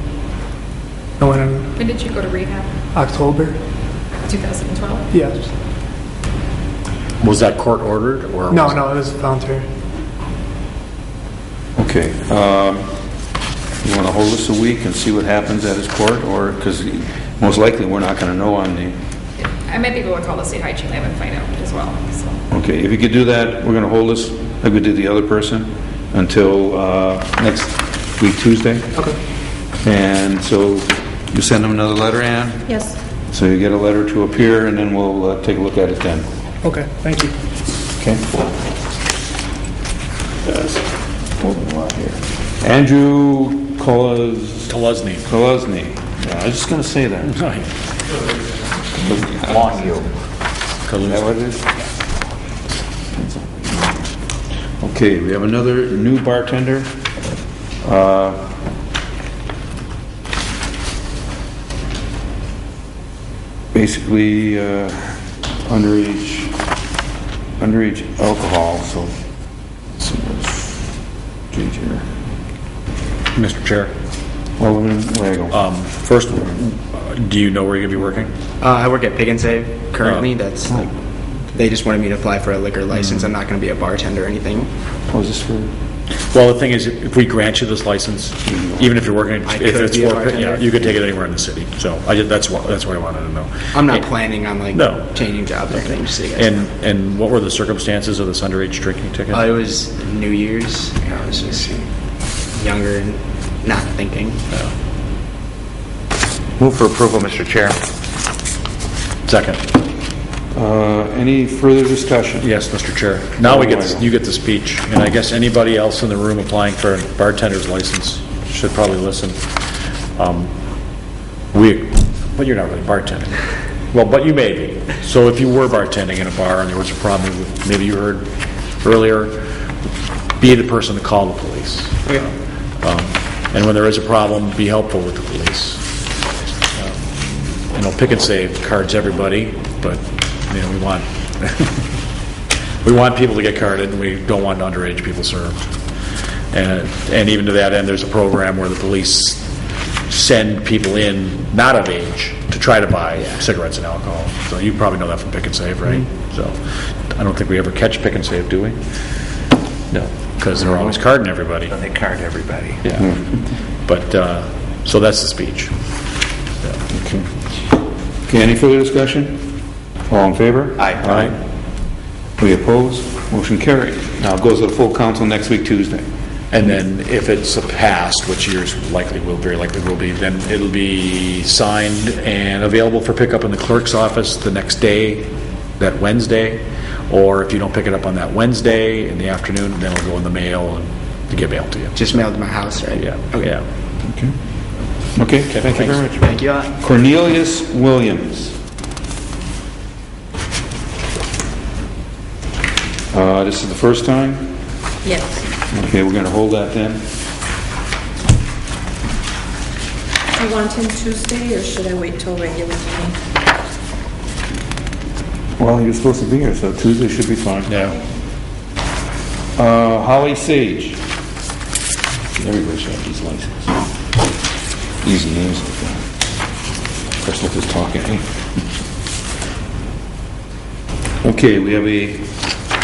Speaker 10: I went in
Speaker 5: When did you go to rehab?
Speaker 10: October.
Speaker 5: 2012?
Speaker 10: Yes.
Speaker 3: Was that court ordered or?
Speaker 10: No, it was voluntary.
Speaker 1: Okay. You want to hold this a week and see what happens at his court? Or, because most likely we're not going to know on the...
Speaker 5: I might be able to call the state hygiene lab and find out as well. So.
Speaker 1: Okay, if you could do that, we're going to hold this, like we did the other person, until next week, Tuesday.
Speaker 10: Okay.
Speaker 1: And so you send them another letter, Ann?
Speaker 7: Yes.
Speaker 1: So you get a letter to appear, and then we'll take a look at it then.
Speaker 10: Okay, thank you.
Speaker 1: Okay? Hold on a while here. Andrew
Speaker 3: Kolesny.
Speaker 1: Yeah, I was just going to say that.
Speaker 2: Longview.
Speaker 1: Is that what it is? Okay, we have another new bartender. Basically, underage alcohol, so let's see what's change here.
Speaker 3: Mr. Chair,
Speaker 1: Well, where I go?
Speaker 3: first, do you know where you're going to be working?
Speaker 11: I work at Pick and Save currently. That's like, they just wanted me to apply for a liquor license. I'm not going to be a bartender or anything.
Speaker 1: Oh, is this for?
Speaker 3: Well, the thing is, if we grant you this license, even if you're working,
Speaker 11: I
Speaker 3: if
Speaker 11: could
Speaker 3: it's
Speaker 11: be a
Speaker 3: for,
Speaker 11: bartender.
Speaker 3: you could take it anywhere in the city. So that's what I wanted to know.
Speaker 11: I'm not planning on like
Speaker 3: No.
Speaker 11: changing jobs or anything. Just so you guys know.
Speaker 3: And what were the circumstances of this underage drinking ticket?
Speaker 11: It was New Year's. I was just younger and not thinking.
Speaker 2: Move for approval, Mr. Chair.
Speaker 3: Second.
Speaker 1: Any further discussion?
Speaker 3: Yes, Mr. Chair. Now you get the speech, and I guess anybody else in the room applying for a bartender's license should probably listen. But you're not really bartending. Well, but you may be. So if you were bartending in a bar and there was a problem with, maybe you heard earlier, be the person to call the police.
Speaker 11: Okay.
Speaker 3: And when there is a problem, be helpful with the police. Pick and Save cards everybody, but we want We want people to get carded, and we don't want underage people served. And even to that end, there's a program where the police send people in not of age to try to buy cigarettes and alcohol. So you probably know that from Pick and Save, right? So I don't think we ever catch Pick and Save, do we? No, because they're always carding everybody.
Speaker 2: They card everybody.
Speaker 3: Yeah. But, so that's the speech.
Speaker 1: Okay, any further discussion? All in favor?
Speaker 2: Aye.
Speaker 1: We oppose? Motion carried. Now it goes to the full council next week, Tuesday.
Speaker 3: And then if it's passed, which yours very likely will be, then it'll be signed and available for pickup in the clerk's office the next day, that Wednesday. Or if you don't pick it up on that Wednesday in the afternoon, then it'll go in the mail and to get mailed to you.
Speaker 11: Just mailed to my house, right?
Speaker 3: Yeah.
Speaker 11: Okay.
Speaker 3: Yeah.
Speaker 1: Okay, thank you very much.
Speaker 11: Thank you.
Speaker 1: Cornelius Williams. This is the first time?
Speaker 12: Yes.
Speaker 1: Okay, we're going to hold that then.
Speaker 12: I want him Tuesday, or should I wait till regular meeting?
Speaker 1: Well, he was supposed to be here, so Tuesday should be fine.
Speaker 3: Yeah.
Speaker 1: Holly Sage. Everybody should have these licenses. Easy names like that. Crystal is talking. Okay, we have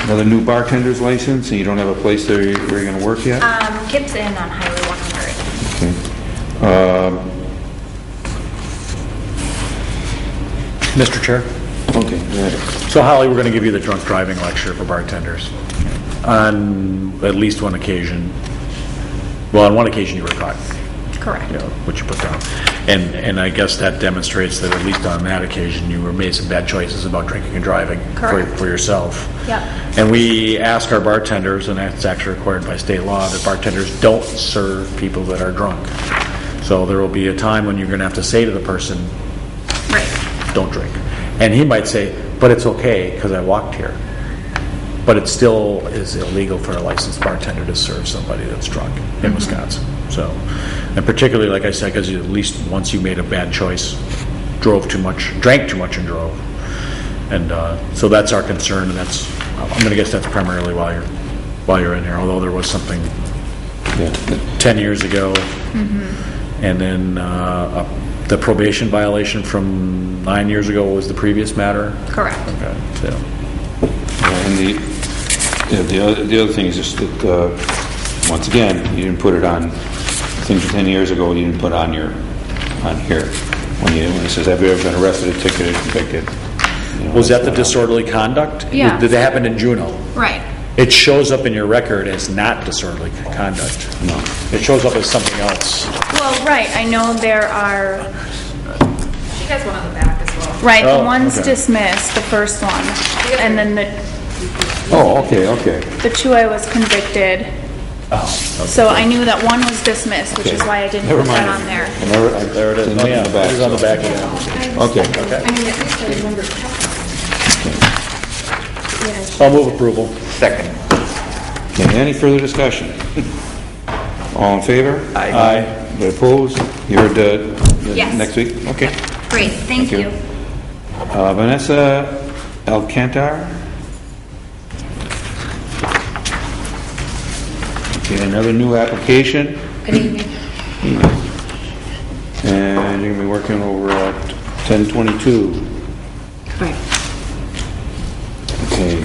Speaker 1: another new bartender's license, and you don't have a place there where you're going to work yet?
Speaker 13: Kip's Inn on Highway 100.
Speaker 1: Okay.
Speaker 3: Mr. Chair?
Speaker 1: Okay, go ahead.
Speaker 3: So Holly, we're going to give you the drunk driving lecture for bartenders. On at least one occasion, well, on one occasion you were caught.
Speaker 13: Correct.
Speaker 3: You know, what you put down. And I guess that demonstrates that at least on that occasion you were made some bad choices about drinking and driving for yourself.
Speaker 13: Yep.
Speaker 3: And we ask our bartenders, and that's actually required by state law, that bartenders don't serve people that are drunk. So there will be a time when you're going to have to say to the person,
Speaker 13: Right.
Speaker 3: don't drink. And he might say, but it's okay because I walked here. But it still is illegal for a licensed bartender to serve somebody that's drunk in Wisconsin. So, and particularly, like I said, because at least once you made a bad choice, drank too much and drove. And so that's our concern, and that's, I'm going to guess that's primarily while you're in here, although there was something 10 years ago. And then the probation violation from 9 years ago was the previous matter?
Speaker 13: Correct.
Speaker 3: Okay, so.
Speaker 1: And the other thing is just that, once again, you didn't put it on, things 10 years ago, you didn't put on here, when it says, have you ever been arrested, ticketed, convicted? You know,
Speaker 3: Was that the disorderly conduct?
Speaker 13: Yeah.
Speaker 3: Did that happen in Juneau?
Speaker 13: Right.
Speaker 3: It shows up in your record as not disorderly conduct.
Speaker 1: No.
Speaker 3: It shows up as something else.
Speaker 13: Well, right. I know there are.
Speaker 5: She has one on the back as well.
Speaker 13: Right.
Speaker 3: Oh,
Speaker 13: the one's
Speaker 3: okay.
Speaker 13: dismissed, the first one, and then
Speaker 1: Oh, okay.
Speaker 13: the two I was convicted.
Speaker 3: Oh.
Speaker 13: So I knew that one was dismissed, which is why I didn't
Speaker 1: Never
Speaker 13: put that
Speaker 1: mind.
Speaker 13: on there.
Speaker 3: There it is. Oh, yeah. It is on the back. Yeah.
Speaker 1: Okay.
Speaker 3: I'll move approval.
Speaker 2: Second.
Speaker 1: Okay, any further discussion? All in favor?
Speaker 3: Aye.
Speaker 1: But opposed? You heard
Speaker 13: Yes.
Speaker 1: next week? Okay.
Speaker 13: Great. Thank you.
Speaker 1: Vanessa Alcantar? Okay, another new application.
Speaker 12: Good evening.
Speaker 1: And you're going to be working over at 1022.
Speaker 12: Correct.
Speaker 1: Okay,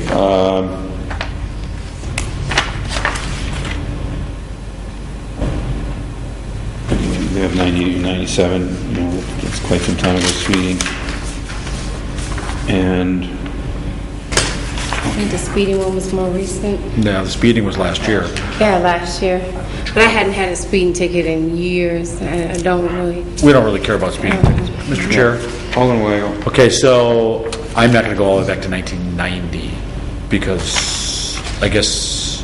Speaker 1: they have 90, 97, you know, that's quite some time ago speeding. And,
Speaker 12: I think the speeding one was more recent.
Speaker 3: Yeah, the speeding was last year.
Speaker 12: Yeah, last year. But I hadn't had a speeding ticket in years. I don't really.
Speaker 3: We don't really care about speeding tickets. Mr. Chair?
Speaker 1: Alden Weigel.
Speaker 3: Okay, so I'm not going to go all the way back to 1990 because I guess,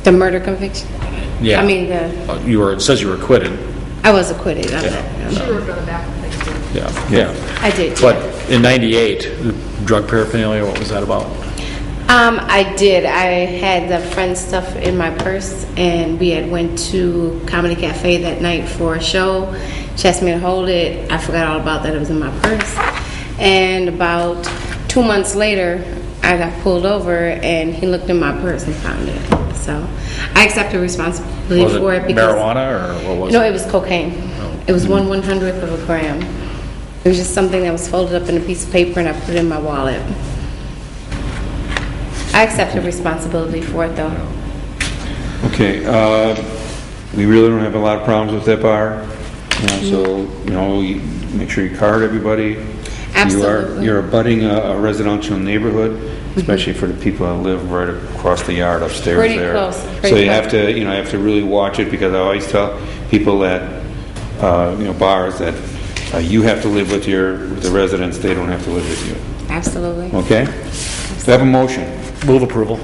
Speaker 12: The murder conviction?
Speaker 3: yeah.
Speaker 12: I mean,
Speaker 3: it says you were acquitted.
Speaker 12: I was acquitted.
Speaker 5: She wrote on the back of the thing too.
Speaker 3: Yeah.
Speaker 12: I did.
Speaker 3: But in 98, drug paraphernalia, what was that about?
Speaker 12: I did. I had the friend stuff in my purse, and we had went to Comedy Cafe that night for a show. She asked me to hold it. I forgot all about that. It was in my purse. And about 2 months later, I got pulled over and he looked in my purse and found it. So I accepted responsibility
Speaker 3: Was it
Speaker 12: for it because
Speaker 3: marijuana or what was
Speaker 12: no,
Speaker 3: it?
Speaker 12: it was cocaine. It was 1/100th of a gram. It was just something that was folded up in a piece of paper and I put it in my wallet. I accepted responsibility for it though.
Speaker 1: Okay, we really don't have a lot of problems with that bar, so, you make sure you card everybody.
Speaker 12: Absolutely.
Speaker 1: You're abutting a residential neighborhood, especially for the people that live right across the yard upstairs
Speaker 12: Pretty
Speaker 1: there.
Speaker 12: close,
Speaker 1: So
Speaker 12: pretty
Speaker 1: you have
Speaker 12: close.
Speaker 1: to, have to really watch it, because I always tell people that, bars, that you have to live with the residents, they don't have to live with you.
Speaker 12: Absolutely.
Speaker 1: Okay? Do I have a motion?
Speaker 3: Move approval.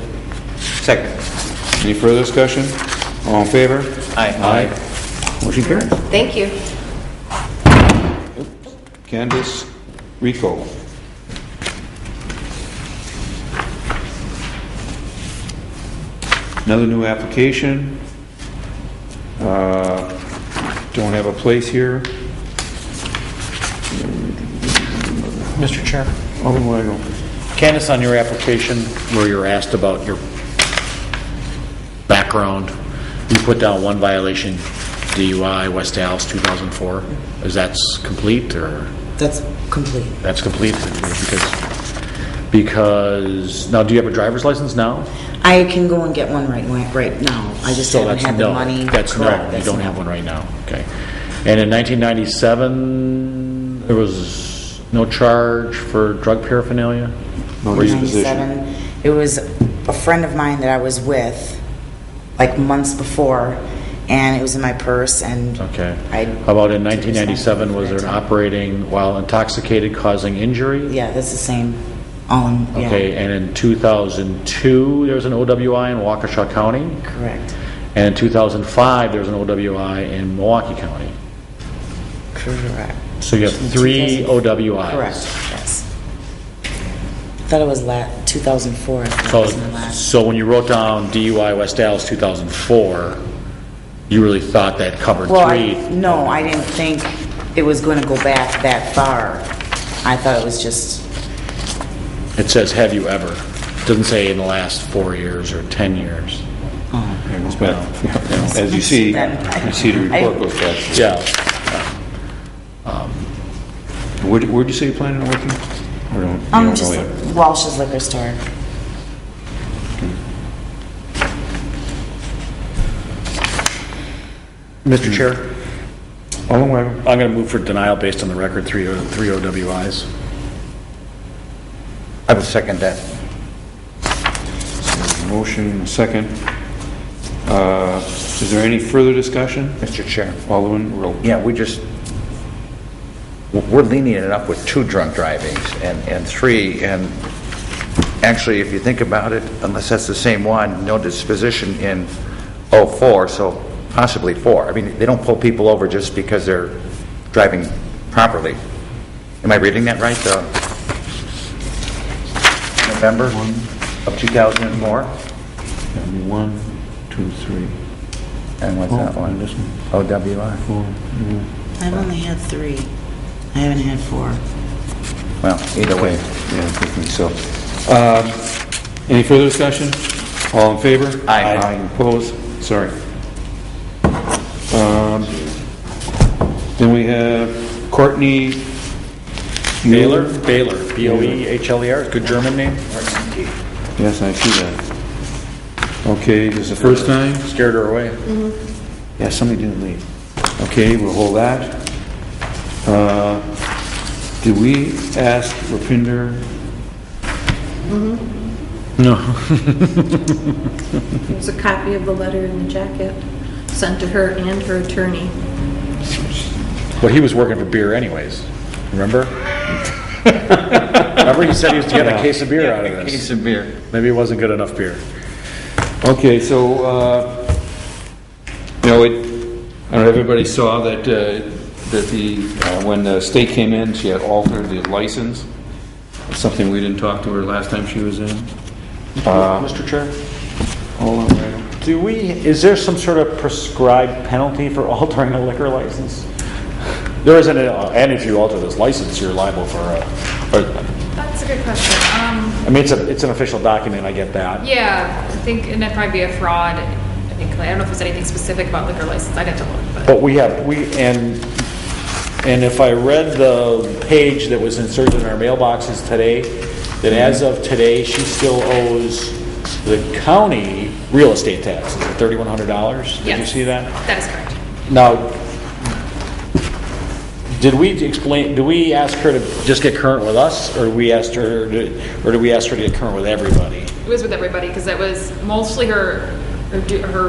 Speaker 2: Second.
Speaker 1: Any further discussion? All in favor?
Speaker 2: Aye.
Speaker 1: Motion carried.
Speaker 12: Thank you.
Speaker 1: Candace Rico. Another new application. Don't have a place here.
Speaker 3: Mr. Chair.
Speaker 1: Alderman Weigel.
Speaker 3: Candace, on your application where you're asked about your background, you put down one violation, DUI, West Dallas, 2004. Is that complete or?
Speaker 9: That's complete.
Speaker 3: That's complete because now, do you have a driver's license now?
Speaker 9: I can go and get one right now. I just
Speaker 3: So
Speaker 9: haven't
Speaker 3: that's
Speaker 9: had the
Speaker 3: no.
Speaker 9: money.
Speaker 3: That's
Speaker 9: Correct,
Speaker 3: no.
Speaker 9: that's
Speaker 3: You don't
Speaker 9: no.
Speaker 3: have one right now. Okay. And in 1997, there was no charge for drug paraphernalia.
Speaker 1: No disposition.
Speaker 9: 97. It was a friend of mine that I was with, like months before, and it was in my purse. And
Speaker 3: Okay.
Speaker 9: I.
Speaker 3: How about in 1997? Was there an operating while intoxicated causing injury?
Speaker 9: Yeah, that's the same. All in. Yeah.
Speaker 3: Okay. And in 2002, there was an OWI in Waukesha County.
Speaker 9: Correct.
Speaker 3: And in 2005, there was an OWI in Milwaukee County.
Speaker 9: Correct.
Speaker 3: So you have 3 OWIs.
Speaker 9: Correct. Yes. I thought it was 2004. I thought it was in the last.
Speaker 3: So when you wrote down DUI West Dallas 2004, you really thought that covered
Speaker 9: Well,
Speaker 3: 3?
Speaker 9: no, I didn't think it was going to go back that far. I thought it was just.
Speaker 3: It says, have you ever? It doesn't say in the last 4 years or 10 years.
Speaker 1: It goes back. As you see the report goes back.
Speaker 3: Yeah.
Speaker 1: Where'd you say you planning on working? Or don't, you don't
Speaker 9: Just
Speaker 1: know yet?
Speaker 9: Walsh's Liquor Store.
Speaker 3: Mr. Chair,
Speaker 1: Alderman Weigel.
Speaker 3: I'm going to move for denial based on the record, 3 OWIs.
Speaker 2: I will second that.
Speaker 1: Motion, second. Is there any further discussion?
Speaker 2: Mr. Chair.
Speaker 1: Alderman Rowe.
Speaker 2: Yeah, we're lenient enough with 2 drunk drivings and 3, and actually, if you think about it, unless that's the same one, no disposition in 04, so possibly 4. I mean, they don't pull people over just because they're driving properly. Am I reading that right? November of 2004?
Speaker 1: 1, 2, 3.
Speaker 2: And what's that one?
Speaker 1: This one.
Speaker 2: OWI?
Speaker 1: 4.
Speaker 9: I've only had 3. I haven't had 4.
Speaker 2: Well, either way.
Speaker 1: Yeah, I think so. Any further discussion? All in favor?
Speaker 2: Aye.
Speaker 1: Opposed? Sorry. Then we have Courtney
Speaker 3: Baylor, B-O-E-H-L-E-R, good German name.
Speaker 1: Yes, I see that. Okay, this is the first time?
Speaker 3: Scared her away.
Speaker 1: Yeah, somebody didn't leave. Okay, we'll hold that. Did we ask Rapinder?
Speaker 3: No.
Speaker 14: There's a copy of the letter in the jacket sent to her and her attorney.
Speaker 3: But he was working for beer anyways, remember? Remember he said he was to get a case of beer out of this.
Speaker 2: Case of beer.
Speaker 3: Maybe it wasn't good enough beer.
Speaker 1: Okay, so, I don't know, everybody saw that, when the state came in, she had altered the license. It's something we didn't talk to her last time she was in.
Speaker 3: Mr. Chair?
Speaker 1: Hold on, right.
Speaker 3: Is there some sort of prescribed penalty for altering a liquor license? There isn't, and if you alter this license, you're liable for
Speaker 5: That's That's a good question.
Speaker 3: I mean, it's an official document, I get that.
Speaker 5: Yeah, I think, and that'd probably be a fraud. I think, I don't know if there's anything specific about liquor license. I'd have to look, but.
Speaker 3: But and if I read the page that was inserted in our mailboxes today, that as of today, she still owes the county real estate taxes of $3,100. Did you see that?
Speaker 5: That is correct.
Speaker 3: Now, did we ask her to just get current with us, or did we ask her to get current with everybody?
Speaker 5: It was with everybody, because it was mostly her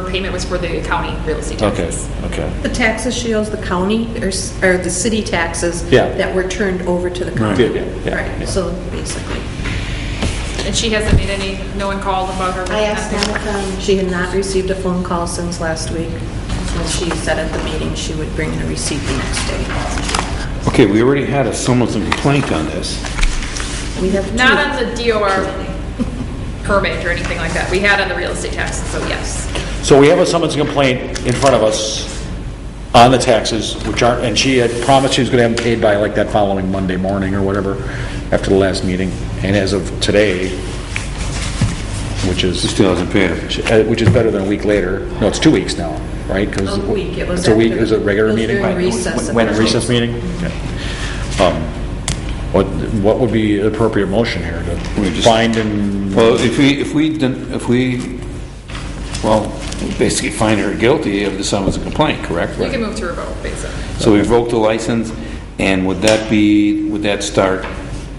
Speaker 5: payment was for the county real estate taxes.
Speaker 3: Okay.
Speaker 14: The taxes she owes the county or the city taxes that were turned over to the county. Right. So basically.
Speaker 5: And she hasn't made no one called about her.
Speaker 14: I asked Monica, she had not received a phone call since last week. And she said at the meeting she would bring the receipt the next day.
Speaker 1: Okay, we already had a summons and complaint on this.
Speaker 14: We have
Speaker 5: not on the DOR permit or anything like that. We had on the real estate taxes, so yes.
Speaker 3: So we have a summons and complaint in front of us on the taxes, which aren't, and she had promised she was going to have them paid by like that following Monday morning or whatever, after the last meeting. And as of today, which is...
Speaker 1: She still hasn't paid her.
Speaker 3: Which is better than a week later. No, it's 2 weeks now, right?
Speaker 14: A week. It was
Speaker 3: it's a week. Is it a regular meeting?
Speaker 14: During recess.
Speaker 3: When a recess meeting? Okay. What would be the appropriate motion here to find and...
Speaker 1: Well, if we basically find her guilty of the summons and complaint, correct?
Speaker 5: You can move to revoke, basically.
Speaker 1: So we revoke the license, and would that start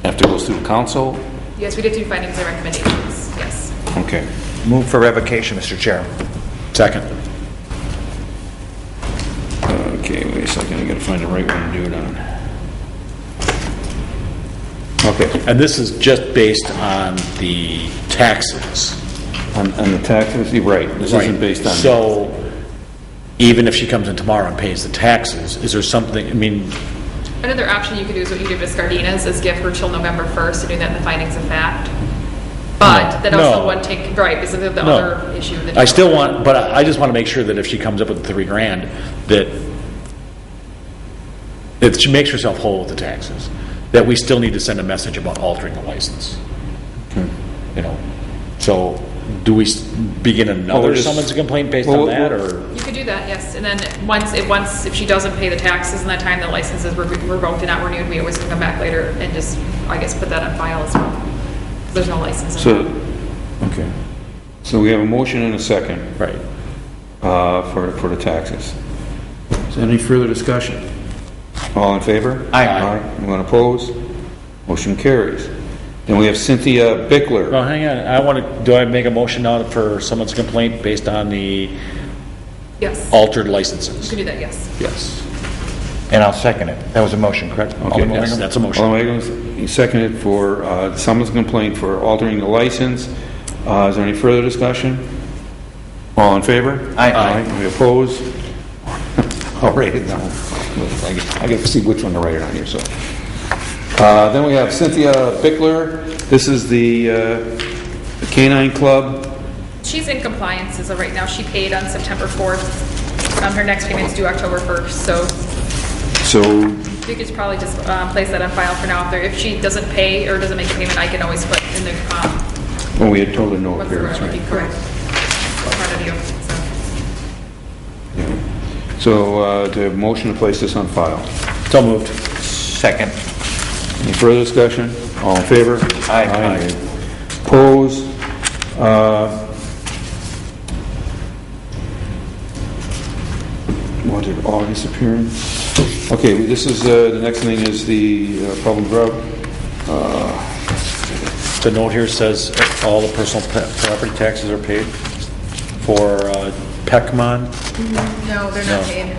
Speaker 1: after it goes through the council?
Speaker 5: Yes, we did do findings and recommendations, yes.
Speaker 1: Okay.
Speaker 2: Move for revocation, Mr. Chair.
Speaker 3: Second.
Speaker 1: Okay, wait a second, I gotta find the right one to do it on. Okay.
Speaker 3: And this is just based on the taxes.
Speaker 1: On the taxes, you're right. This isn't based on...
Speaker 3: So, even if she comes in tomorrow and pays the taxes, is there something, I mean...
Speaker 5: Another option you could do is what you did with Scardina's, is give her till November 1st to do that in the findings of fact. But that also wouldn't take, right, because of the other issue. That
Speaker 3: I still want, but I just want to make sure that if she comes up with $3,000, that she makes herself whole with the taxes. That we still need to send a message about altering the license. You know, so do we begin another summons and complaint based on that, or?
Speaker 5: You could do that, yes. And then once if she doesn't pay the taxes in that time, the license is revoked and not renewed, we always can come back later and just, I guess, put that on file as well. There's no license.
Speaker 1: Okay. So we have a motion and a second.
Speaker 3: Right.
Speaker 1: For the taxes. Is there any further discussion? All in favor?
Speaker 2: Aye.
Speaker 1: Anyone opposed? Motion carries. Then we have Cynthia Bickler.
Speaker 3: No, hang on. Do I make a motion now for someone's complaint based on the altered licenses?
Speaker 5: You can do that, yes.
Speaker 3: Yes.
Speaker 2: And I'll second it. That was a motion, correct?
Speaker 3: Okay, yes, that's a motion.
Speaker 1: You seconded for someone's complaint for altering the license. Is there any further discussion? All in favor?
Speaker 2: Aye.
Speaker 1: Any opposed? I'll write it down. I get to see which one to write it on here. So, then we have Cynthia Bickler. This is the Canine Club.
Speaker 5: She's in compliance as of right now. She paid on September 4th. Her next payment's due October 1st. So you could probably just place that on file for now. If she doesn't pay or doesn't make a payment, I can always put in the
Speaker 1: well, we had told her no appearance, right?
Speaker 5: Correct. Part of you.
Speaker 1: So, to have a motion to place this on file.
Speaker 3: So moved.
Speaker 2: Second.
Speaker 1: Any further discussion? All in favor?
Speaker 2: Aye.
Speaker 1: Opposed? What did August appearance? Okay, this is, the next thing is the problem grub.
Speaker 3: The note here says all the personal property taxes are paid for Peckman.
Speaker 5: No, they're not paid.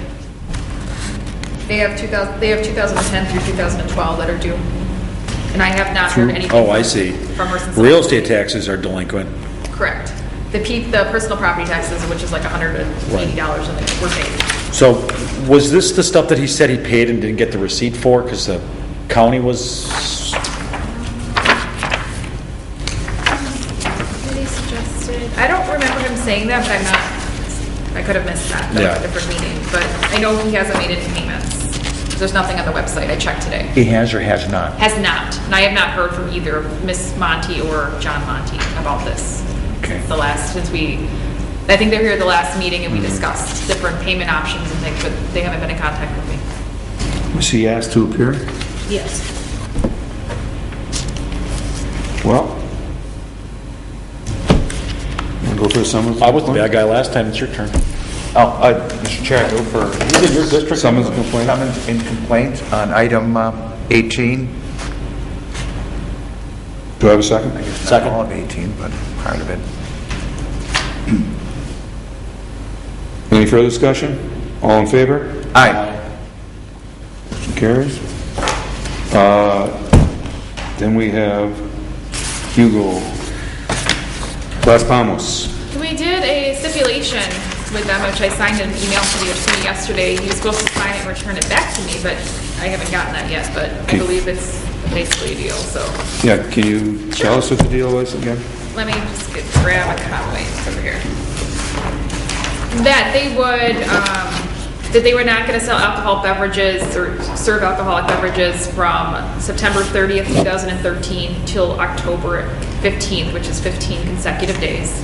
Speaker 5: They have 2010 through 2012 that are due, and I have not heard anything.
Speaker 3: Oh, I see.
Speaker 5: From her since
Speaker 3: real estate taxes are delinquent.
Speaker 5: Correct. The personal property taxes, which is like $180, and they were paid.
Speaker 3: So, was this the stuff that he said he paid and didn't get the receipt for because the county was?
Speaker 5: I don't remember him saying that, but I could have missed that. That was a different meeting. But I know he hasn't made any payments. There's nothing on the website. I checked today.
Speaker 2: He has or has not?
Speaker 5: Has not. And I have not heard from either Miss Monty or John Monty about this.
Speaker 2: Okay.
Speaker 5: I think they were here at the last meeting and we discussed different payment options and things, but they haven't been in contact with me.
Speaker 1: Was he asked to appear?
Speaker 14: Yes.
Speaker 1: Well, wanna go for a summons?
Speaker 3: I was the bad guy last time, it's your turn.
Speaker 2: Mr. Chair, I move for
Speaker 3: Is it your district?
Speaker 1: Summons and complaint?
Speaker 2: summons and complaint on item 18.
Speaker 1: Do I have a second?
Speaker 2: Not all of 18, but part of it.
Speaker 1: Any further discussion? All in favor?
Speaker 2: Aye.
Speaker 1: Motion carries. Then we have Hugo Las Palmas.
Speaker 5: We did a stipulation with them, which I signed an email to the attorney yesterday. He was supposed to sign it and return it back to me, but I haven't gotten that yet, but
Speaker 1: Okay.
Speaker 5: I believe it's basically a deal, so.
Speaker 1: Yeah, can you tell us what the deal was again?
Speaker 5: Let me just grab a copy over here. That they were not going to sell alcohol beverages or serve alcoholic beverages from September 30th, 2013 till October 15th, which is 15 consecutive days.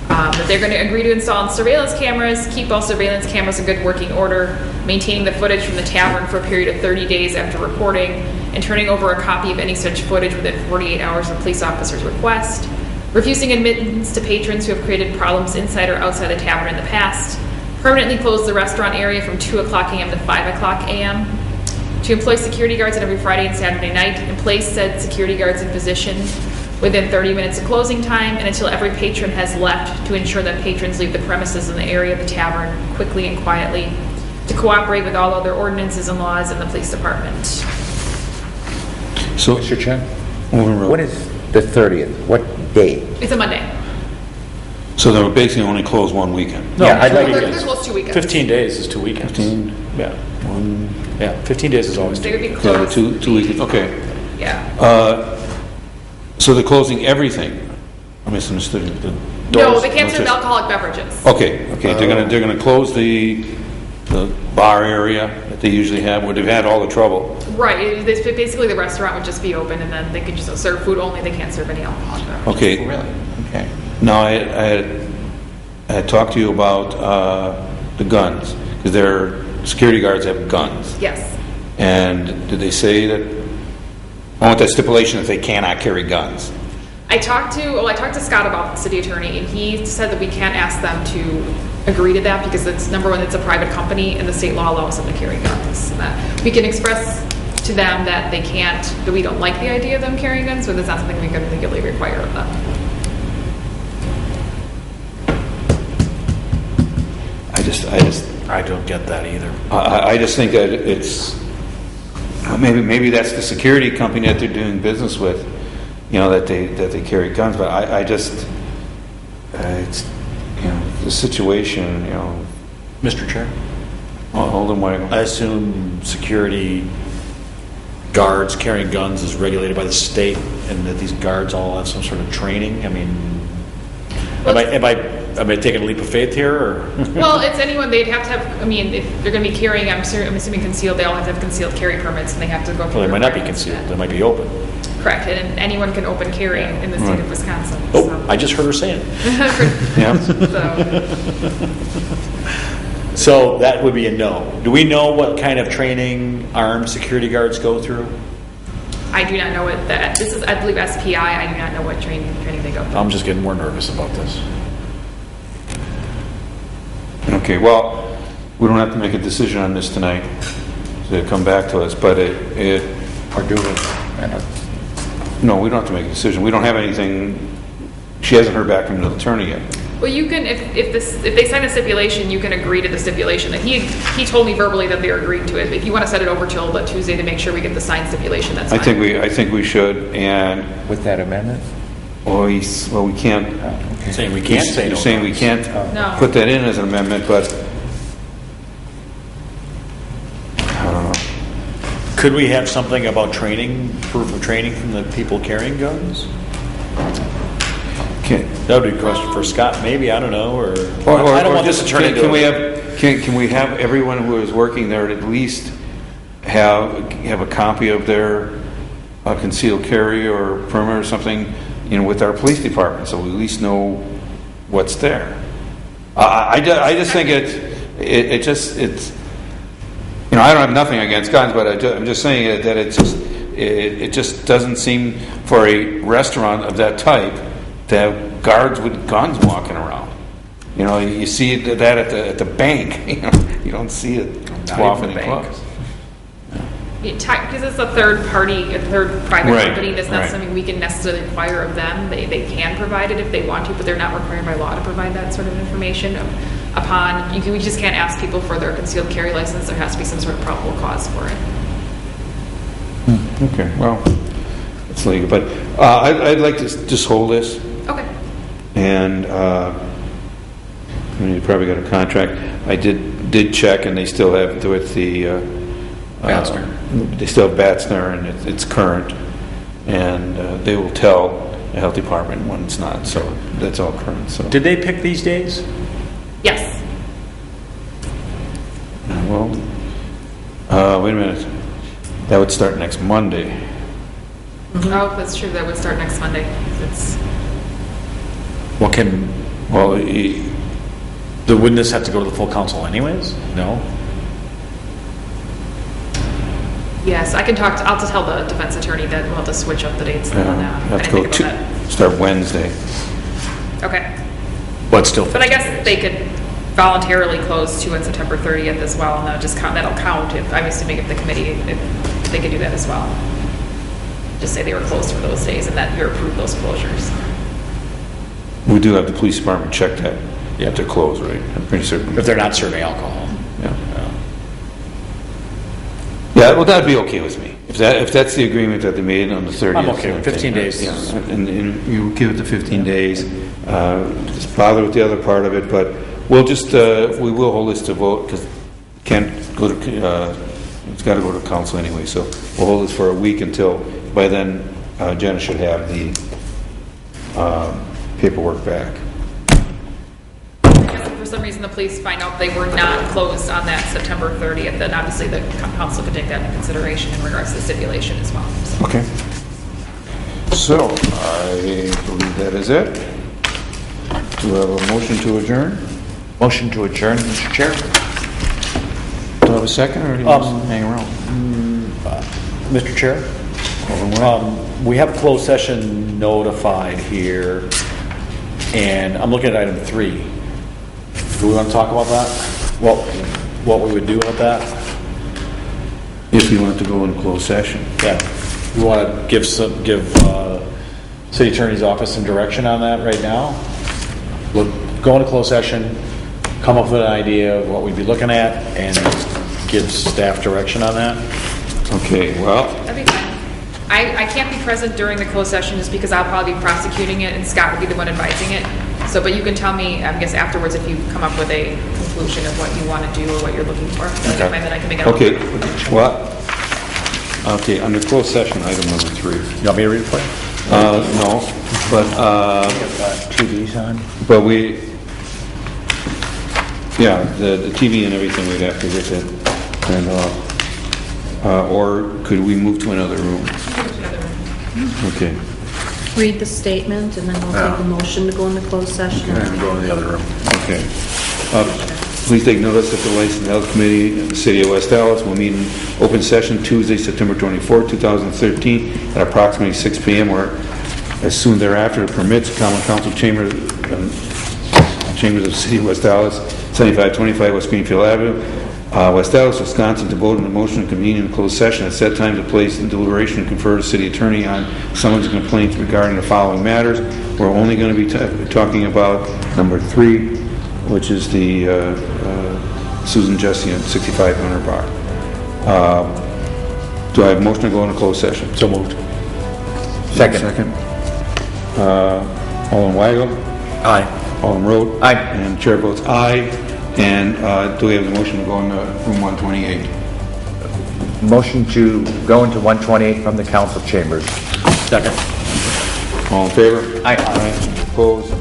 Speaker 5: That they're going to agree to install surveillance cameras, keep all surveillance cameras in good working order, maintaining the footage from the tavern for a period of 30 days after reporting, and turning over a copy of any such footage within 48 hours of police officer's request, refusing admittance to patrons who have created problems inside or outside the tavern in the past, permanently close the restaurant area from 2 o'clock a.m. to 5 o'clock a.m., to employ security guards on every Friday and Saturday night, and place said security guards in position within 30 minutes of closing time and until every patron has left, to ensure that patrons leave the premises in the area of the tavern quickly and quietly, to cooperate with all other ordinances and laws in the police department.
Speaker 1: So,
Speaker 2: Mr. Chair?
Speaker 1: Overruled.
Speaker 2: What is the 30th? What day?
Speaker 5: It's a Monday.
Speaker 1: So they were basically only closed one weekend?
Speaker 3: No,
Speaker 2: Yeah, I'd like
Speaker 5: They're closed 2 weekends.
Speaker 3: 15 days is 2 weekends.
Speaker 1: 15?
Speaker 3: Yeah. 15 days is always
Speaker 5: They
Speaker 3: 2
Speaker 5: would be
Speaker 3: weekends.
Speaker 1: Yeah,
Speaker 5: closed.
Speaker 1: two weekends, okay.
Speaker 5: Yeah.
Speaker 1: So they're closing everything? I misunderstood. The
Speaker 5: No,
Speaker 1: doors,
Speaker 5: they can't serve
Speaker 1: just-
Speaker 5: alcoholic beverages.
Speaker 1: Okay, they're gonna close the bar area that they usually have, where they've had all the trouble.
Speaker 5: Right. Basically, the restaurant would just be open, and then they could just serve food only. They can't serve any alcohol.
Speaker 1: Okay.
Speaker 2: Really? Okay.
Speaker 1: Now, I had talked to you about the guns, because their security guards have guns.
Speaker 5: Yes.
Speaker 1: And did they say that, I want that stipulation that they cannot carry guns?
Speaker 5: I talked to Scott about the city attorney, and he said that we can't ask them to agree to that because it's, number one, it's a private company, and the state law allows them to carry guns. And that we can express to them that they can't, that we don't like the idea of them carrying guns, but that's not something we can legally require of them.
Speaker 3: I don't get that either.
Speaker 1: I just think that it's, maybe that's the security company that they're doing business with, that they carry guns, but I just, it's, the situation,
Speaker 3: Mr. Chair?
Speaker 1: Hold on, Michael.
Speaker 3: I assume security guards carrying guns is regulated by the state, and that these guards all have some sort of training. I mean, am I taking a leap of faith here, or?
Speaker 5: Well, it's anyone, they'd have to have, I mean, if they're going to be carrying, I'm assuming concealed, they all have to have concealed carry permits, and they have to go through.
Speaker 3: Well, they might not be
Speaker 5: requirements for
Speaker 3: concealed.
Speaker 5: that.
Speaker 3: They might be open.
Speaker 5: Correct, and anyone can open carry in the state of Wisconsin.
Speaker 3: Oh,
Speaker 5: so.
Speaker 3: I just heard her saying.
Speaker 1: Yeah.
Speaker 3: So that would be a no. Do we know what kind of training armed security guards go through?
Speaker 5: I do not know what that, this is, I believe SPI, I do not know what training they go through.
Speaker 3: I'm just getting more nervous about this.
Speaker 1: Okay, well, we don't have to make a decision on this tonight, to come back to us, but
Speaker 2: Or do we?
Speaker 1: no, we don't have to make a decision. We don't have anything, she hasn't heard back from the attorney yet.
Speaker 5: Well, you can, if they sign a stipulation, you can agree to the stipulation. And he told me verbally that they're agreeing to it. If you want to set it over till the Tuesday to make sure we get the signed stipulation, that's fine.
Speaker 1: I think we should, and
Speaker 2: With that amendment?
Speaker 1: we can't.
Speaker 3: Saying we can't say no.
Speaker 1: You're saying we can't
Speaker 5: No.
Speaker 1: put that in as an amendment, but I don't know.
Speaker 3: Could we have something about training, proof of training from the people carrying guns? That would be a question for Scott, maybe, I don't know, or I don't want this attorney to...
Speaker 1: Can we have everyone who is working there at least have a copy of their concealed carry or permit or something, with our police department, so we at least know what's there. I just think it's I don't have nothing against guns, but I'm just saying that it just doesn't seem for a restaurant of that type to have guards with guns walking around. You see that at the bank. You don't see it too often in clubs.
Speaker 5: Because it's a third party, a third private
Speaker 1: Right,
Speaker 5: company, that's not
Speaker 1: right.
Speaker 5: something we can necessarily require of them. They can provide it if they want to, but they're not required by law to provide that sort of information. We just can't ask people for their concealed carry license. There has to be some sort of probable cause for it.
Speaker 1: Okay, well, it's legal, but I'd like to just hold this.
Speaker 5: Okay.
Speaker 1: And you probably got a contract. I did check, and they still have with the
Speaker 3: Batsner.
Speaker 1: They still have Batsner, and it's current, and they will tell the health department when it's not. So that's all current. So
Speaker 3: Did they pick these days?
Speaker 5: Yes.
Speaker 1: well, wait a minute. That would start next Monday.
Speaker 5: Oh, that's true. That would start next Monday.
Speaker 3: Wouldn't this have to go to the full council anyways? No?
Speaker 5: Yes, I can talk. I'll just tell the defense attorney that we'll have to switch up the dates on that.
Speaker 1: Have to go start Wednesday.
Speaker 5: Okay.
Speaker 3: But still.
Speaker 5: But I guess they could voluntarily close 2 on September 30th as well, and that'll count. I'm assuming if the committee, if they could do that as well. Just say they were closed for those days and that you approved those closures.
Speaker 1: We do have the police department check that. You have to close, right? I'm pretty certain.
Speaker 3: If they're not serving alcohol.
Speaker 1: Yeah, well, that'd be okay with me. If that's the agreement that they made on the 30th.
Speaker 3: I'm okay with 15 days.
Speaker 1: Yeah, and you give it the 15 days. Just bother with the other part of it, but we'll just, we will hold this to vote, because it can't go to, it's got to go to council anyway, so we'll hold this for a week until, by then, Jenna should have the paperwork back.
Speaker 5: For some reason, the police find out they were not closed on that September 30th, then obviously the council could take that into consideration in regards to the stipulation as well. So.
Speaker 1: Okay. So, I believe that is it. Do I have a motion to adjourn?
Speaker 2: Motion to adjourn, Mr. Chair.
Speaker 1: Do I have a second, or do you want to hang around?
Speaker 3: Mr. Chair? We have closed session notified here, and I'm looking at item 3. Do we want to talk about that? What we would do with that?
Speaker 1: If you want to go in closed session.
Speaker 3: Yeah. You want to give city attorney's office some direction on that right now? We'll go into closed session, come up with an idea of what we'd be looking at, and give staff direction on that.
Speaker 1: Okay, well.
Speaker 5: That'd be fine. I can't be present during the closed session just because I'll probably be prosecuting it and Scott would be the one advising it. So, but you can tell me, I guess, afterwards if you come up with a conclusion of what you want to do or what you're looking for. Then I can make it.
Speaker 1: Okay, what? Okay, under closed session, item number 3.
Speaker 3: You want me to read it for you?
Speaker 1: No, but,
Speaker 3: TV's on.
Speaker 1: but the TV and everything, we'd have to get that turned off. Or could we move to another room? Okay.
Speaker 14: Read the statement, and then we'll take a motion to go into closed session.
Speaker 3: And go to the other room.
Speaker 1: Okay. Please take notice that the License and Health Committee in the City of West Dallas will meet in open session Tuesday, September 24, 2013 at approximately 6 p.m. or as soon thereafter it permits. Common Council Chambers of the City of West Dallas, 7525 West Greenfield Avenue, West Dallas, Wisconsin, to vote on the motion to convene in closed session at set time to place in deliberation and confer to City Attorney on summons and complaints regarding the following matters. We're only going to be talking about number 3, which is the Susan Jesse at 6500 Bar. Do I have a motion to go into closed session?
Speaker 3: So moved.
Speaker 1: Second. Alderman Weigel?
Speaker 3: Aye.
Speaker 1: Alderman Road?
Speaker 2: Aye.
Speaker 1: And chair votes aye. And do we have the motion to go into room 128?
Speaker 2: Motion to go into 128 from the council chambers.
Speaker 3: Second.
Speaker 1: All in favor?
Speaker 2: Aye.
Speaker 1: Opposed?